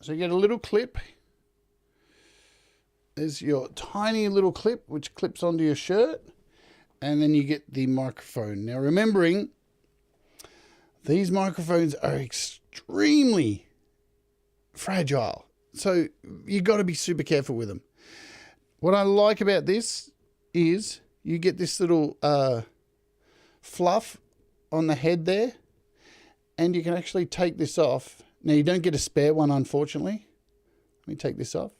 So you get a little clip. There's your tiny little clip, which clips onto your shirt. And then you get the microphone. Now, remembering, these microphones are extremely fragile. So you got to be super careful with them. What I like about this is you get this little fluff on the head there, and you can actually take this off. Now, you don't get a spare one, unfortunately. Let me take this off.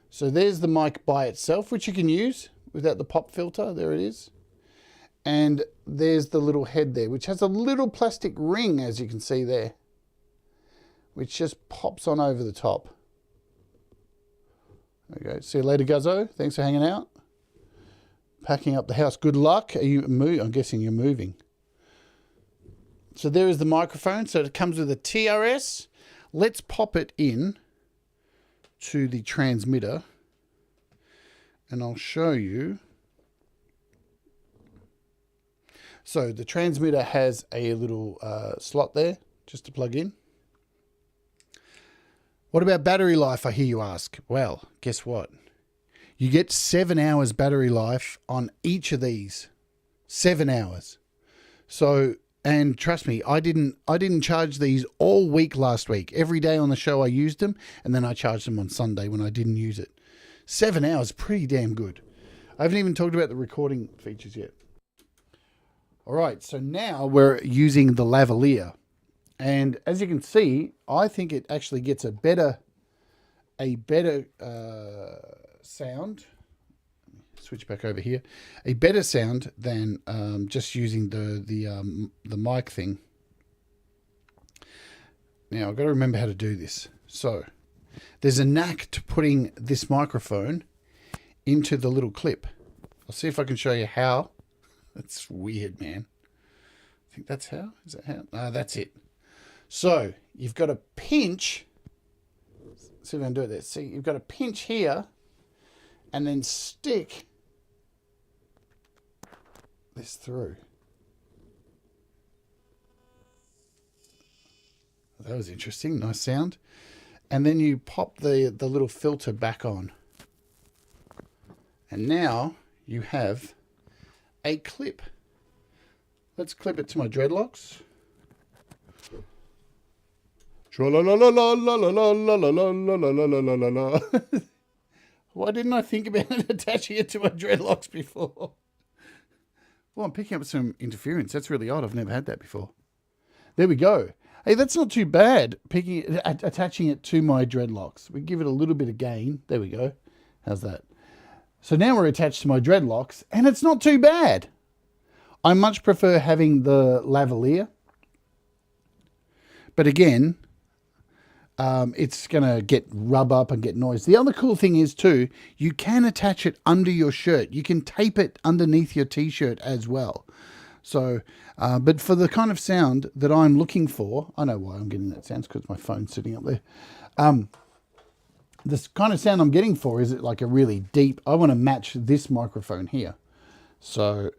So there's the mic by itself, which you can use without the pop filter. There it is. And there's the little head there, which has a little plastic ring, as you can see there, which just pops on over the top. There you go. See you later, Guzzo. Thanks for hanging out. Packing up the house. Good luck. I'm guessing you're moving. So there is the microphone. So it comes with a TRS. Let's pop it in to the transmitter, and I'll show you. So the transmitter has a little slot there just to plug in. What about battery life, I hear you ask? Well, guess what? You get 7 hours battery life on each of these. 7 hours. So, and trust me, I didn't charge these all week last week. Every day on the show I used them, and then I charged them on Sunday when I didn't use it. 7 hours, pretty damn good. I haven't even talked about the recording features yet. All right, so now we're using the Lavalier. And as you can see, I think it actually gets a better sound. Switch back over here. A better sound than just using the mic thing. Now I've got to remember how to do this. So there's a knack to putting this microphone into the little clip. I'll see if I can show you how. That's weird, man. I think that's how. Is that how? Ah, that's it. So you've got to pinch. See if I can do it there. See, you've got to pinch here and then stick this through. That was interesting. Nice sound. And then you pop the little filter back on. And now you have a clip. Let's clip it to my dreadlocks. Why didn't I think about attaching it to my dreadlocks before? Well, I'm picking up some interference. That's really odd. I've never had that before. There we go. Hey, that's not too bad, attaching it to my dreadlocks. We give it a little bit of gain. There we go. How's that? So now we're attached to my dreadlocks, and it's not too bad. I much prefer having the Lavalier. But again, it's going to rub up and get noise. The other cool thing is too, you can attach it under your shirt. You can tape it underneath your t-shirt as well. So, but for the kind of sound that I'm looking for, I know why I'm getting that sound, because my phone's sitting up there. This kind of sound I'm getting for is it like a really deep, I want to match this microphone here. So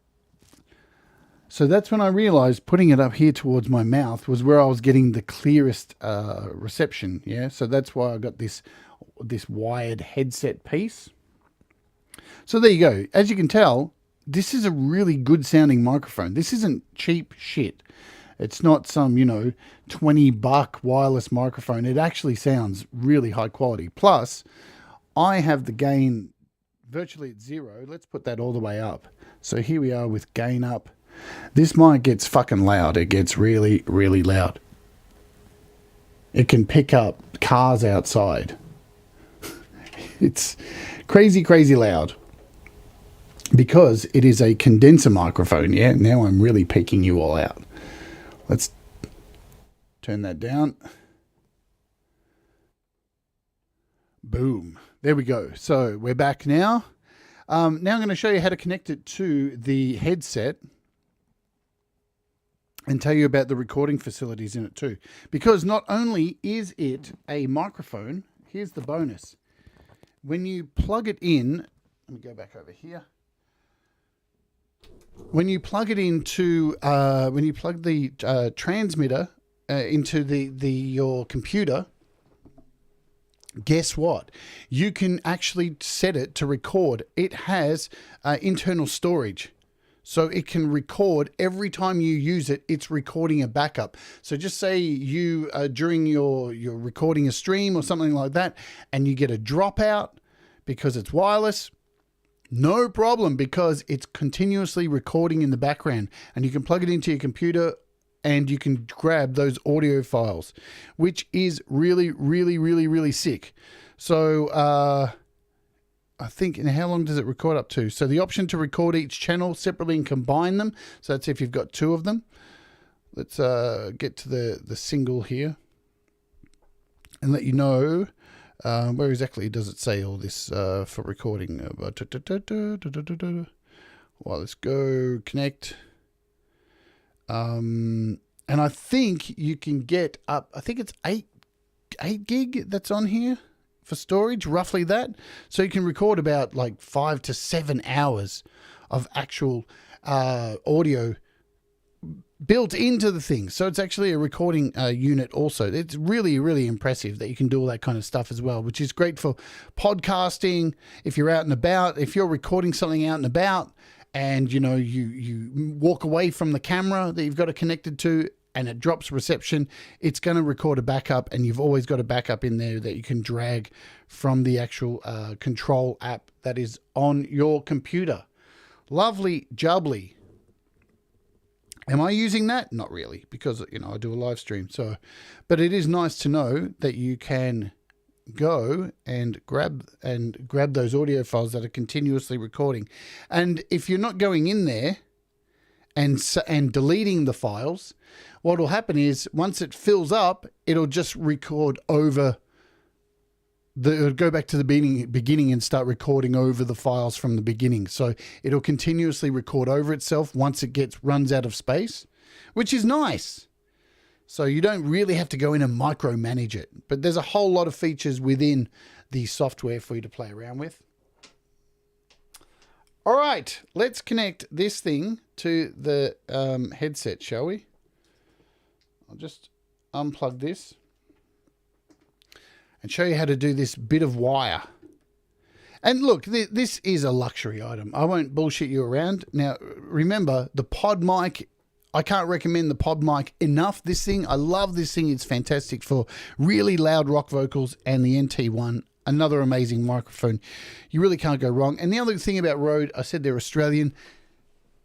that's when I realized putting it up here towards my mouth was where I was getting the clearest reception. Yeah, so that's why I got this wired headset piece. So there you go. As you can tell, this is a really good sounding microphone. This isn't cheap shit. It's not some, $20 wireless microphone. It actually sounds really high quality. Plus, I have the gain virtually at 0. Let's put that all the way up. So here we are with gain up. This mic gets fucking loud. It gets really, really loud. It can pick up cars outside. It's crazy, crazy loud. Because it is a condenser microphone, yeah? Now I'm really peeking you all out. Let's turn that down. Boom. There we go. So we're back now. Now I'm going to show you how to connect it to the headset and tell you about the recording facilities in it too. Because not only is it a microphone, here's the bonus. When you plug it in, let me go back over here. when you plug it into when you plug the transmitter into your computer, guess what? You can actually set it to record. It has internal storage. So it can record every time you use it, it's recording a backup. So just say you, during you're recording a stream or something like that, and you get a dropout because it's wireless, no problem, because it's continuously recording in the background, and you can plug it into your computer and you can grab those audio files, which is really, really, really, really sick. So I think, and how long does it record up to? So the option to record each channel separately and combine them. So that's if you've got two of them. Let's get to the single here and let you know where exactly does it say all this for recording. Well, let's go connect. And I think you can get up, I think it's 8 gig that's on here for storage, roughly that. So you can record about like 5 to 7 hours of actual audio built into the thing. So it's actually a recording unit also. It's really, really impressive that you can do all that kind of stuff as well, which is great for podcasting. If you're out and about, if you're recording something out and about, and you know you walk away from the camera that you've got it connected to and it drops reception, it's going to record a backup, and you've always got a backup in there that you can drag from the actual control app that is on your computer. Lovely jubbly. Am I using that? Not really, because you know I do a live stream. So, but it is nice to know that you can go and grab those audio files that are continuously recording. And if you're not going in there and deleting the files, what will happen is once it fills up, it'll just record over it'll go back to the beginning and start recording over the files from the beginning. So it'll continuously record over itself once it runs out of space, which is nice. So you don't really have to go in and micromanage it. But there's a whole lot of features within the software for you to play around with. All right, let's connect this thing to the headset, shall we? I'll just unplug this and show you how to do this bit of wire. And look, this is a luxury item. I won't bullshit you around. Now, remember, the PodMic, I can't recommend the PodMic enough. This thing, I love this thing. It's fantastic for really loud rock vocals, and the NT1, another amazing microphone. You really can't go wrong. And the other thing about Rode, I said they're Australian.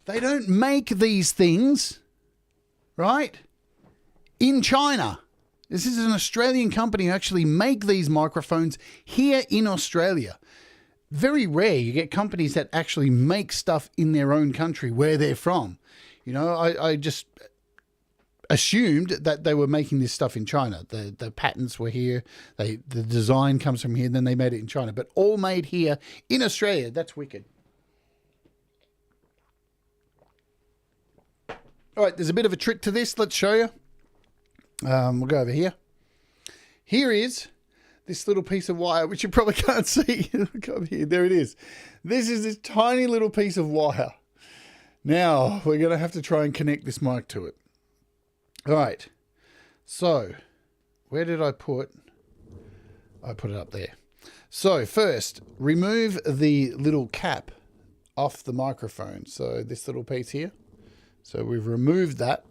They don't make these things, right, in China. This is an Australian company who actually make these microphones here in Australia. Very rare you get companies that actually make stuff in their own country where they're from. You know, I just assumed that they were making this stuff in China. The patents were here. The design comes from here. Then they made it in China. But all made here in Australia. That's wicked. All right, there's a bit of a trick to this. Let's show you. We'll go over here. Here is this little piece of wire, which you probably can't see. Look over here. There it is. This is this tiny little piece of wire. Now, we're going to have to try and connect this mic to it. All right. So, where did I put? I put it up there. So, first, remove the little cap off the microphone. So, this little piece here. So, we've removed that.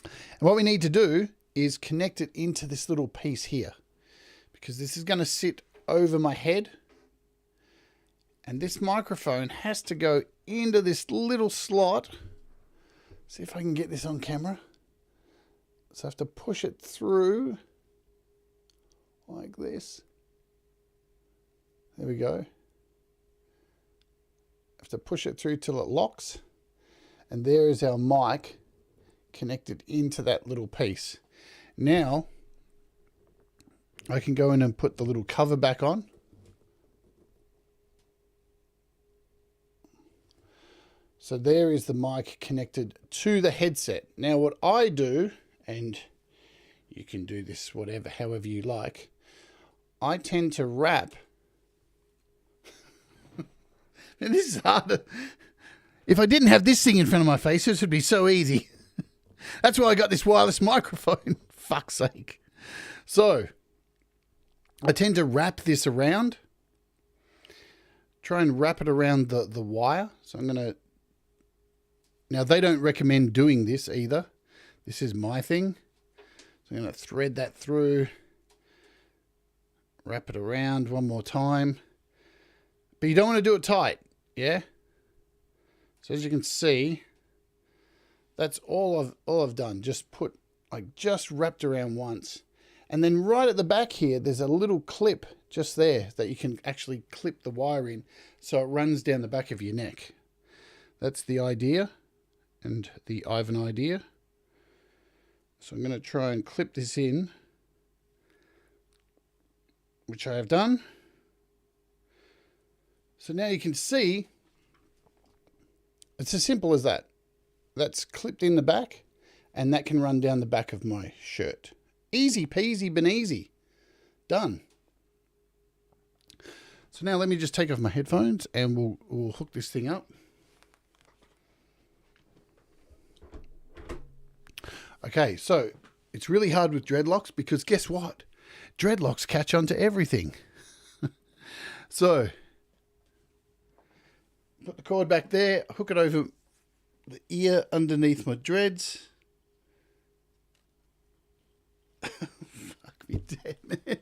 And what we need to do is connect it into this little piece here, because this is going to sit over my head. And this microphone has to go into this little slot. See if I can get this on camera. So I have to push it through like this. There we go. I have to push it through till it locks. And there is our mic connected into that little piece. Now, I can go in and put the little cover back on. So there is the mic connected to the headset. Now what I do, and you can do this however you like, I tend to wrap. And this is hard. If I didn't have this thing in front of my face, this would be so easy. That's why I got this wireless microphone. Fuck's sake. So, I tend to wrap this around. Try and wrap it around the wire. So I'm going to... Now, they don't recommend doing this either. This is my thing. So I'm going to thread that through. Wrap it around one more time. But you don't want to do it tight. Yeah? So as you can see, that's all I've done. Just wrapped around once. And then right at the back here, there's a little clip just there that you can actually clip the wire in so it runs down the back of your neck. That's the idea, and the Ivan idea. So I'm going to try and clip this in, which I have done. So now you can see, it's as simple as that. That's clipped in the back, and that can run down the back of my shirt. Easy peasy beneasy. Done. So now let me just take off my headphones and we'll hook this thing up. Okay, so it's really hard with dreadlocks because guess what? Dreadlocks catch onto everything. So, put the cord back there, hook it over the ear underneath my dreads. Fuck me dead, man.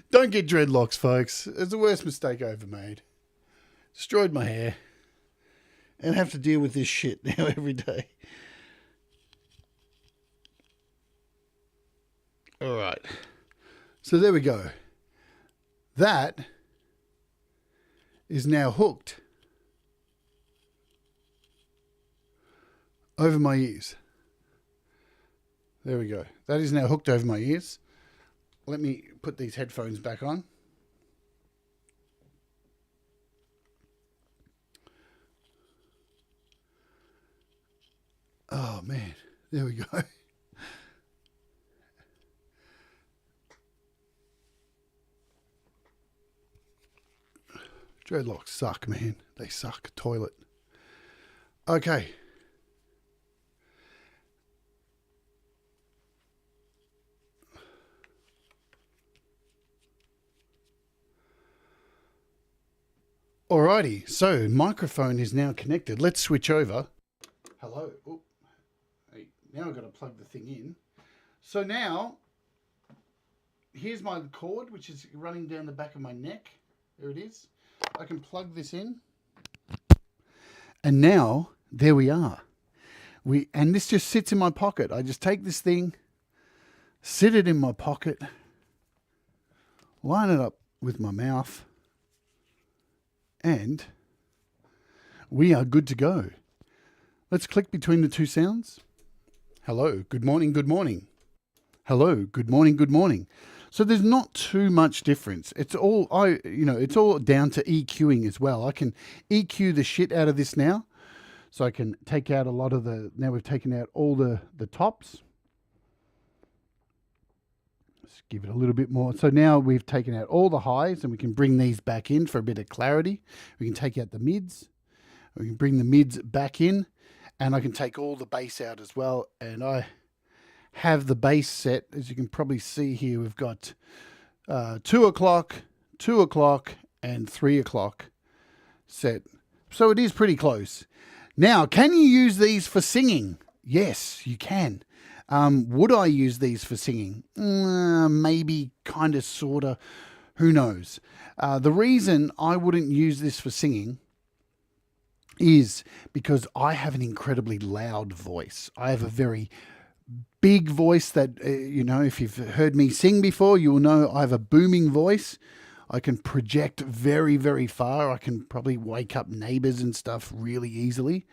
Don't get dreadlocks, folks. It's the worst mistake I ever made. Destroyed my hair. And have to deal with this shit now every day. Alright. So there we go. That is now hooked over my ears. There we go. That is now hooked over my ears. Let me put these headphones back on. Oh, man. There we go. Dreadlocks suck, man. They suck. Toilet. Okay. Alrighty, so microphone is now connected. Let's switch over. Hello. Oop. Hey, now I've got to plug the thing in. So now, here's my cord, which is running down the back of my neck. There it is. I can plug this in. And now, there we are. And this just sits in my pocket. I just take this thing, sit it in my pocket, line it up with my mouth, and we are good to go. Let's click between the two sounds. Hello, good morning, good morning. Hello, good morning, good morning. So there's not too much difference. It's all it's all down to EQing as well. I can EQ the shit out of this now. So I can take out a lot of now we've taken out all the tops. Let's give it a little bit more. So now we've taken out all the highs and we can bring these back in for a bit of clarity. We can take out the mids. We can bring the mids back in, and I can take all the bass out as well. And I have the bass set, as you can probably see here. We've got 2 o'clock, 2 o'clock, and 3 o'clock set. So it is pretty close. Now, can you use these for singing? Yes, you can. Would I use these for singing? Maybe, kind of, sort of. Who knows? The reason I wouldn't use this for singing is because I have an incredibly loud voice. I have a very big voice that, if you've heard me sing before, you'll know I have a booming voice. I can project very, very far. I can probably wake up neighbors and stuff really easily.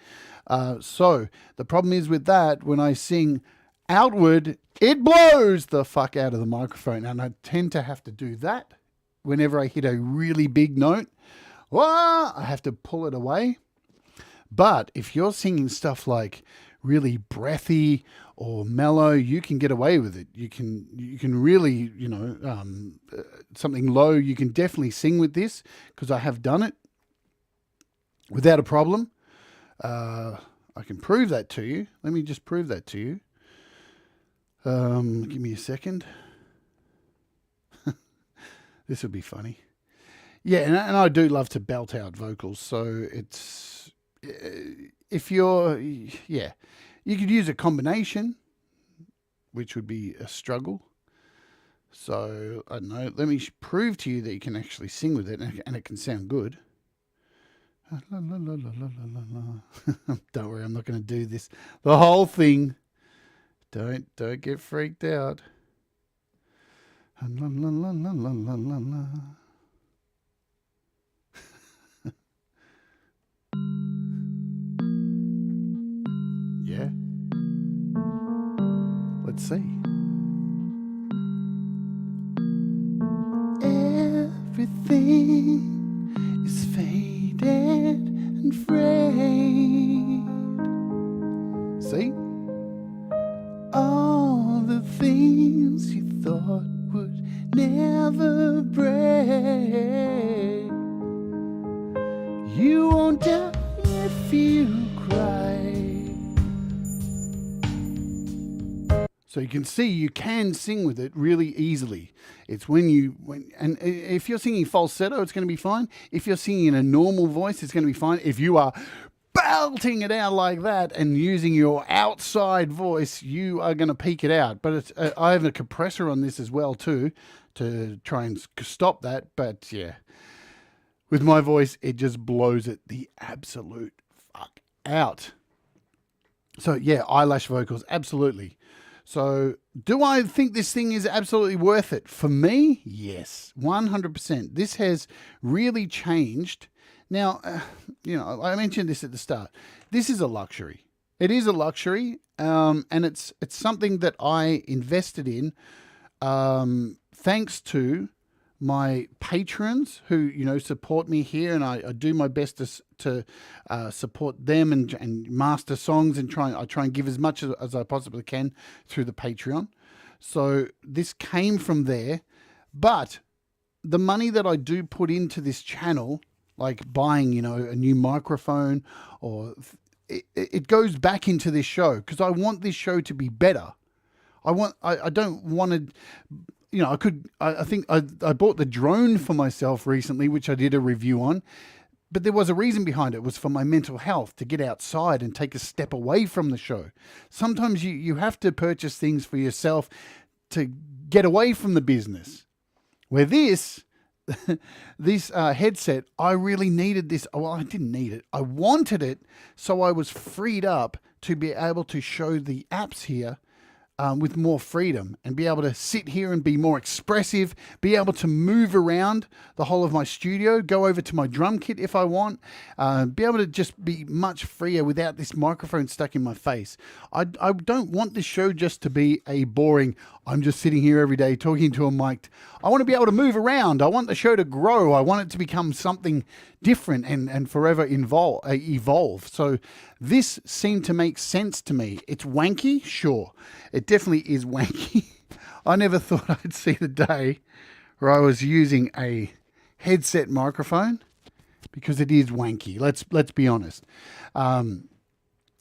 So the problem is with that, when I sing outward, it blows the fuck out of the microphone. And I tend to have to do that whenever I hit a really big note. I have to pull it away. But if you're singing stuff like really breathy or mellow, you can get away with it. You can really, something low, you can definitely sing with this, because I have done it without a problem. I can prove that to you. Let me just prove that to you. Give me a second. This would be funny. Yeah, and I do love to belt out vocals. So it's, if you're, yeah, you could use a combination, which would be a struggle. So I don't know. Let me prove to you that you can actually sing with it, and it can sound good. Don't worry, I'm not going to do this. The whole thing. Don't get freaked out. Yeah. Let's see. Everything is faded and frayed. See? All the things you thought would never break. You won't die if you cry. So you can see you can sing with it really easily. It's and if you're singing falsetto, it's going to be fine. If you're singing in a normal voice, it's going to be fine. If you are belting it out like that and using your outside voice, you are going to peak it out. But it's, I have a compressor on this as well too to try and stop that. But yeah, with my voice, it just blows it the absolute fuck out. So yeah, eyelash vocals, absolutely. So do I think this thing is absolutely worth it? For me, yes, 100%. This has really changed. Now, you know, I mentioned this at the start. This is a luxury. It is a luxury, and it's something that I invested in thanks to my patrons who, you know, support me here, and I do my best to support them and master songs and I try and give as much as I possibly can through the Patreon. So this came from there, but the money that I do put into this channel, like buying, you know, a new microphone, or it goes back into this show because I want this show to be better. I don't want to, you know, I think I bought the drone for myself recently, which I did a review on, but there was a reason behind it. It was for my mental health, to get outside and take a step away from the show. Sometimes you have to purchase things for yourself to get away from the business. Where this headset, I really needed this. Well, I didn't need it. I wanted it, so I was freed up to be able to show the apps here with more freedom and be able to sit here and be more expressive, be able to move around the whole of my studio, go over to my drum kit if I want, be able to just be much freer without this microphone stuck in my face. I don't want this show just to be a boring, I'm just sitting here every day talking to a mic. I want to be able to move around. I want the show to grow. I want it to become something different and forever evolve. So this seemed to make sense to me. It's wanky, sure. It definitely is wanky. I never thought I'd see the day where I was using a headset microphone, because it is wanky. Let's be honest.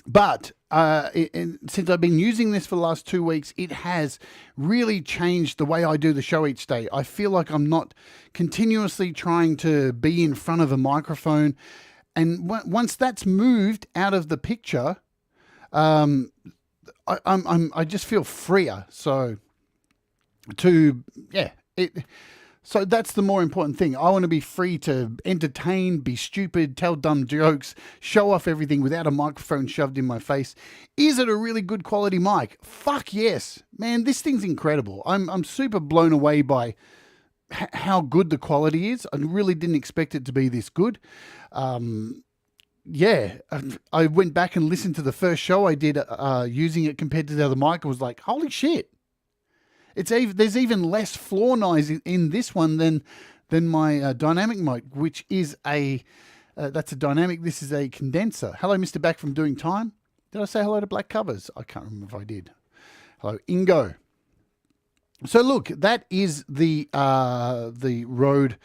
But since I've been using this for the last 2 weeks, it has really changed the way I do the show each day. I feel like I'm not continuously trying to be in front of a microphone. And once that's moved out of the picture, I just feel freer. So So that's the more important thing. I want to be free to entertain, be stupid, tell dumb jokes, show off everything without a microphone shoved in my face. Is it a really good quality mic? Fuck yes. Man, this thing's incredible. I'm super blown away by how good the quality is. I really didn't expect it to be this good. Yeah, I went back and listened to the first show I did using it compared to the other mic. I was like, holy shit. There's even less floor noise in this one than my dynamic mic, which is that's a dynamic. This is a condenser. Hello, Mr. Back from Doing Time. Did I say hello to Black Covers? I can't remember if I did. Hello, Ingo. So look, that is the RODE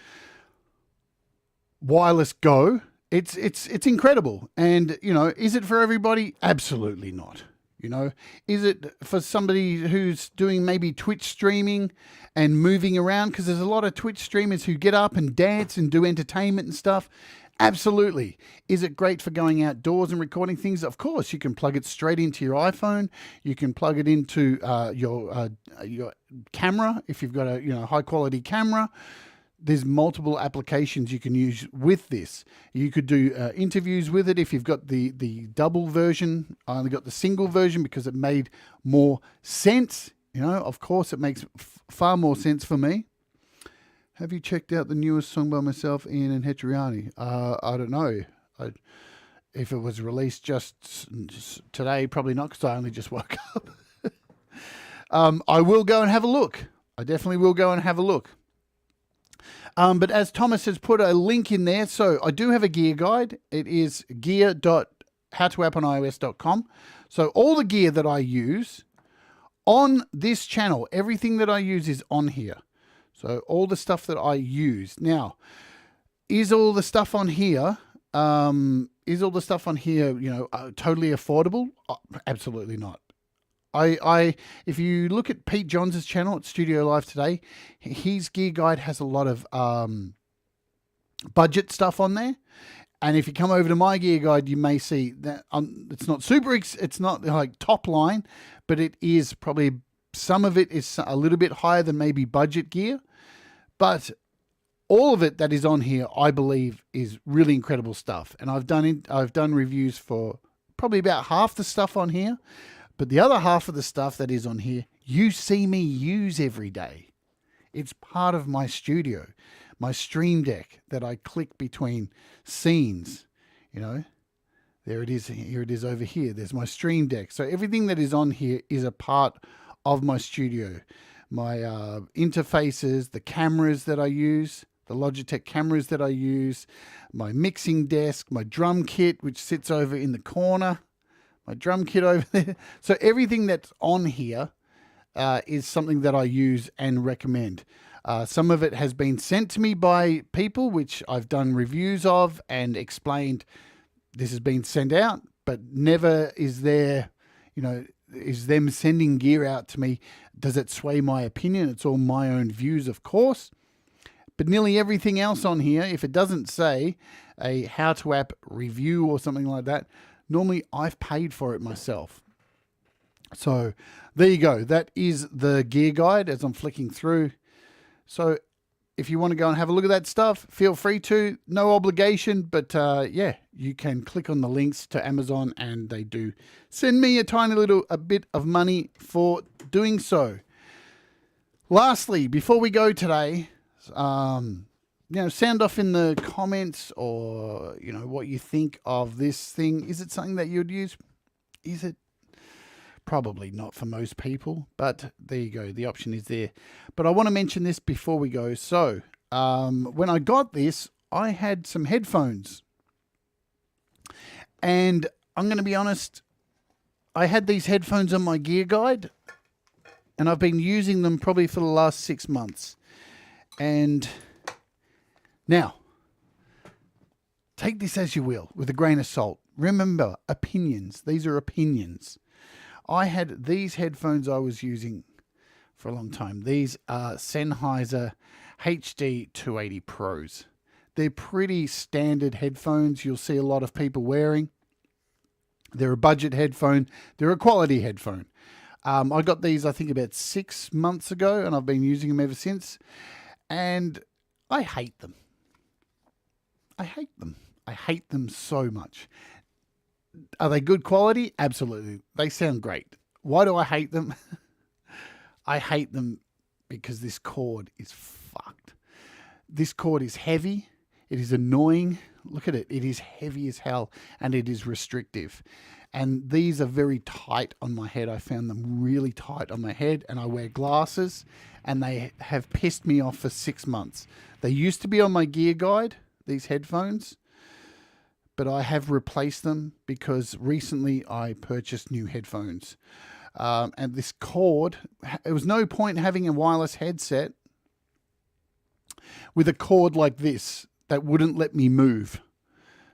Wireless Go, It's incredible. And, you know, is it for everybody? Absolutely not. You know, is it for somebody who's doing maybe Twitch streaming and moving around? Because there's a lot of Twitch streamers who get up and dance and do entertainment and stuff. Absolutely. Is it great for going outdoors and recording things? Of course, you can plug it straight into your iPhone. You can plug it into your camera if you've got a high quality camera. There's multiple applications you can use with this. You could do interviews with it if you've got the double version. I only got the single version because it made more sense. You know, of course, it makes far more sense for me. Have you checked out the newest song by myself, Ian and Hetriani? I don't know. If it was released just today, probably not, because I only just woke up. I will go and have a look. I definitely will go and have a look. But as Thomas has put a link in there, so I do have a gear guide. It is gear.howtoappionios.com. So all the gear that I use on this channel, everything that I use is on here. So all the stuff that I use. Now, is all the stuff on here, totally affordable? Absolutely not. If you look at Pete Johns' channel at Studio Live Today, his gear guide has a lot of budget stuff on there. And if you come over to my gear guide, you may see that it's not it's not like top line, but it is probably, some of it is a little bit higher than maybe budget gear. But all of it that is on here, I believe, is really incredible stuff. And I've done reviews for probably about half the stuff on here. But the other half of the stuff that is on here, you see me use every day. It's part of my studio, my stream deck that I click between scenes. You know, there it is. Here it is over here. There's my stream deck. So everything that is on here is a part of my studio. My interfaces, the cameras that I use, the Logitech cameras that I use, my mixing desk, my drum kit, which sits over in the corner. My drum kit over there. So everything that's on here is something that I use and recommend. Some of it has been sent to me by people, which I've done reviews of and explained this has been sent out, but never is there, is them sending gear out to me. Does it sway my opinion? It's all my own views, of course. But nearly everything else on here, if it doesn't say a how to app review or something like that, normally I've paid for it myself. So there you go. That is the gear guide as I'm flicking through. So if you want to go and have a look at that stuff, feel free to. No obligation, but yeah, you can click on the links to Amazon and they do send me a bit of money for doing so. Lastly, before we go today, sound off in the comments or, what you think of this thing. Is it something that you'd use? Is it? Probably not for most people, but there you go. The option is there. But I want to mention this before we go. So when I got this, I had some headphones. And I'm going to be honest, I had these headphones on my gear guide, and I've been using them probably for the last 6 months. And now, take this as you will, with a grain of salt. Remember, opinions. These are opinions. I had these headphones I was using for a long time. These are Sennheiser HD 280 Pros. They're pretty standard headphones you'll see a lot of people wearing. They're a budget headphone. They're a quality headphone. I got these, I think, about 6 months ago, and I've been using them ever since. And I hate them. I hate them. I hate them so much. Are they good quality? Absolutely. They sound great. Why do I hate them? I hate them because this cord is fucked. This cord is heavy. It is annoying. Look at it. It is heavy as hell and it is restrictive. And these are very tight on my head. I found them really tight on my head, and I wear glasses, and they have pissed me off for 6 months. They used to be on my gear guide, these headphones, but I have replaced them because recently I purchased new headphones. And this cord, there was no point having a wireless headset with a cord like this that wouldn't let me move.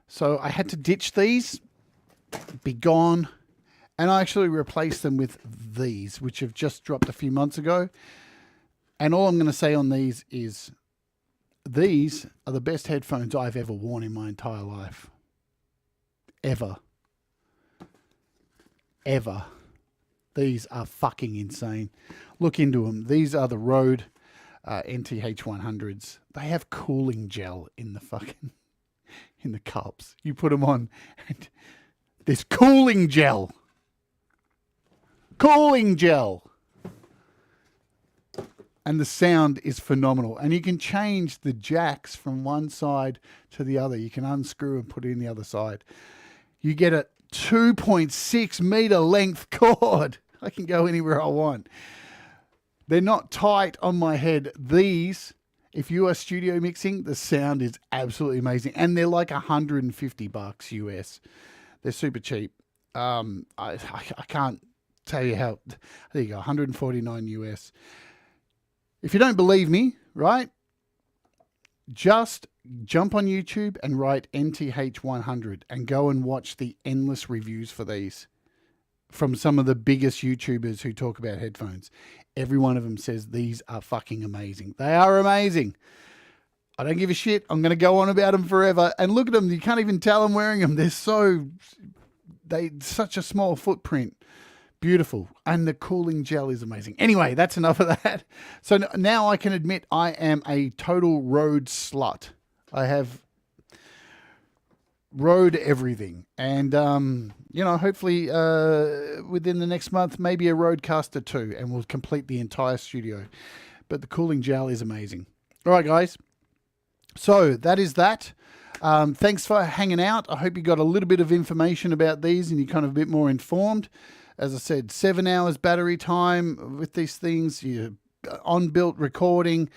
So I had to ditch these, be gone, and I actually replaced them with these, which have just dropped a few months ago. And all I'm going to say on these is these are the best headphones I've ever worn in my entire life. Ever. Ever. These are fucking insane. Look into them. These are the RODE NTH100s. They have cooling gel in the fucking, in the cups. You put them on and there's cooling gel. Cooling gel. And the sound is phenomenal. And you can change the jacks from one side to the other. You can unscrew and put it in the other side. You get a 2.6 meter length cord. I can go anywhere I want. They're not tight on my head. These, if you are studio mixing, the sound is absolutely amazing. And they're like $150 US. They're super cheap. I can't tell you how. There you go, 149 US. If you don't believe me, right, just jump on YouTube and write NTH100 and go and watch the endless reviews for these from some of the biggest YouTubers who talk about headphones. Every one of them says these are fucking amazing. They are amazing. I don't give a shit. I'm going to go on about them forever. And look at them. You can't even tell I'm wearing them. They're such a small footprint. Beautiful. And the cooling gel is amazing. Anyway, that's enough of that. So now I can admit I am a total RODE slut. I have RODE everything. And, you know, hopefully within the next month, maybe a RODEcaster 2, and we'll complete the entire studio. But the cooling gel is amazing. All right, guys. So that is that. Thanks for hanging out. I hope you got a little bit of information about these and you're kind of a bit more informed. As I said, 7 hours battery time with these things. You on-built recording.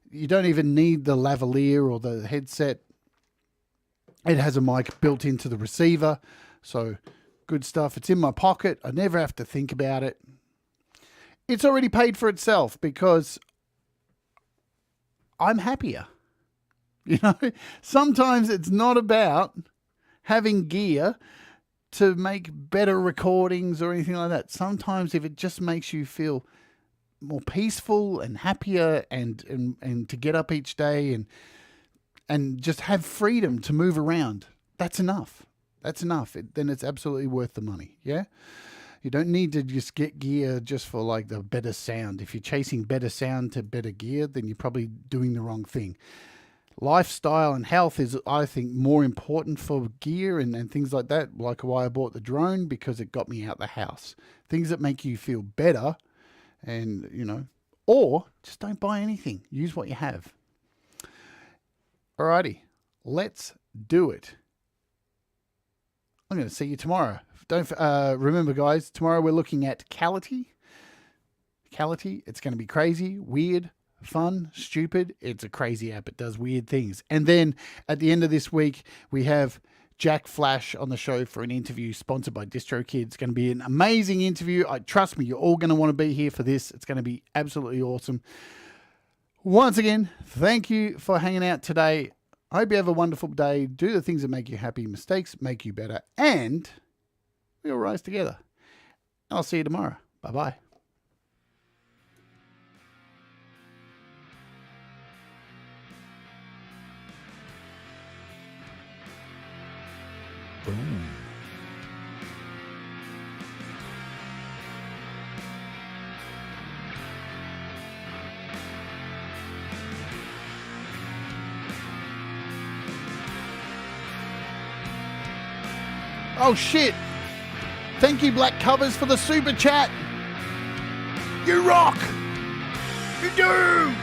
You don't even need the lavalier or the headset. It has a mic built into the receiver. So good stuff. It's in my pocket. I never have to think about it. It's already paid for itself because I'm happier. You know, sometimes it's not about having gear to make better recordings or anything like that. Sometimes if it just makes you feel more peaceful and happier and to get up each day and just have freedom to move around, that's enough. That's enough. Then it's absolutely worth the money. Yeah. You don't need to just get gear just for like the better sound. If you're chasing better sound to better gear, then you're probably doing the wrong thing. Lifestyle and health is, I think, more important for gear and things like that, like why I bought the drone, because it got me out the house. Things that make you feel better and, you know, or just don't buy anything. Use what you have. Alrighty, let's do it. I'm going to see you tomorrow. Don't remember, guys, tomorrow we're looking at Cality. It's going to be crazy, weird, fun, stupid. It's a crazy app. It does weird things. And then at the end of this week, we have Jack Flash on the show for an interview sponsored by DistroKid. It's going to be an amazing interview. Trust me, you're all going to want to be here for this. It's going to be absolutely awesome. Once again, thank you for hanging out today. I hope you have a wonderful day. Do the things that make you happy. Mistakes make you better. And we all rise together. I'll see you tomorrow. Bye-bye. Boom. Oh shit! Thank you, Black Covers, for the super chat. You rock! You do!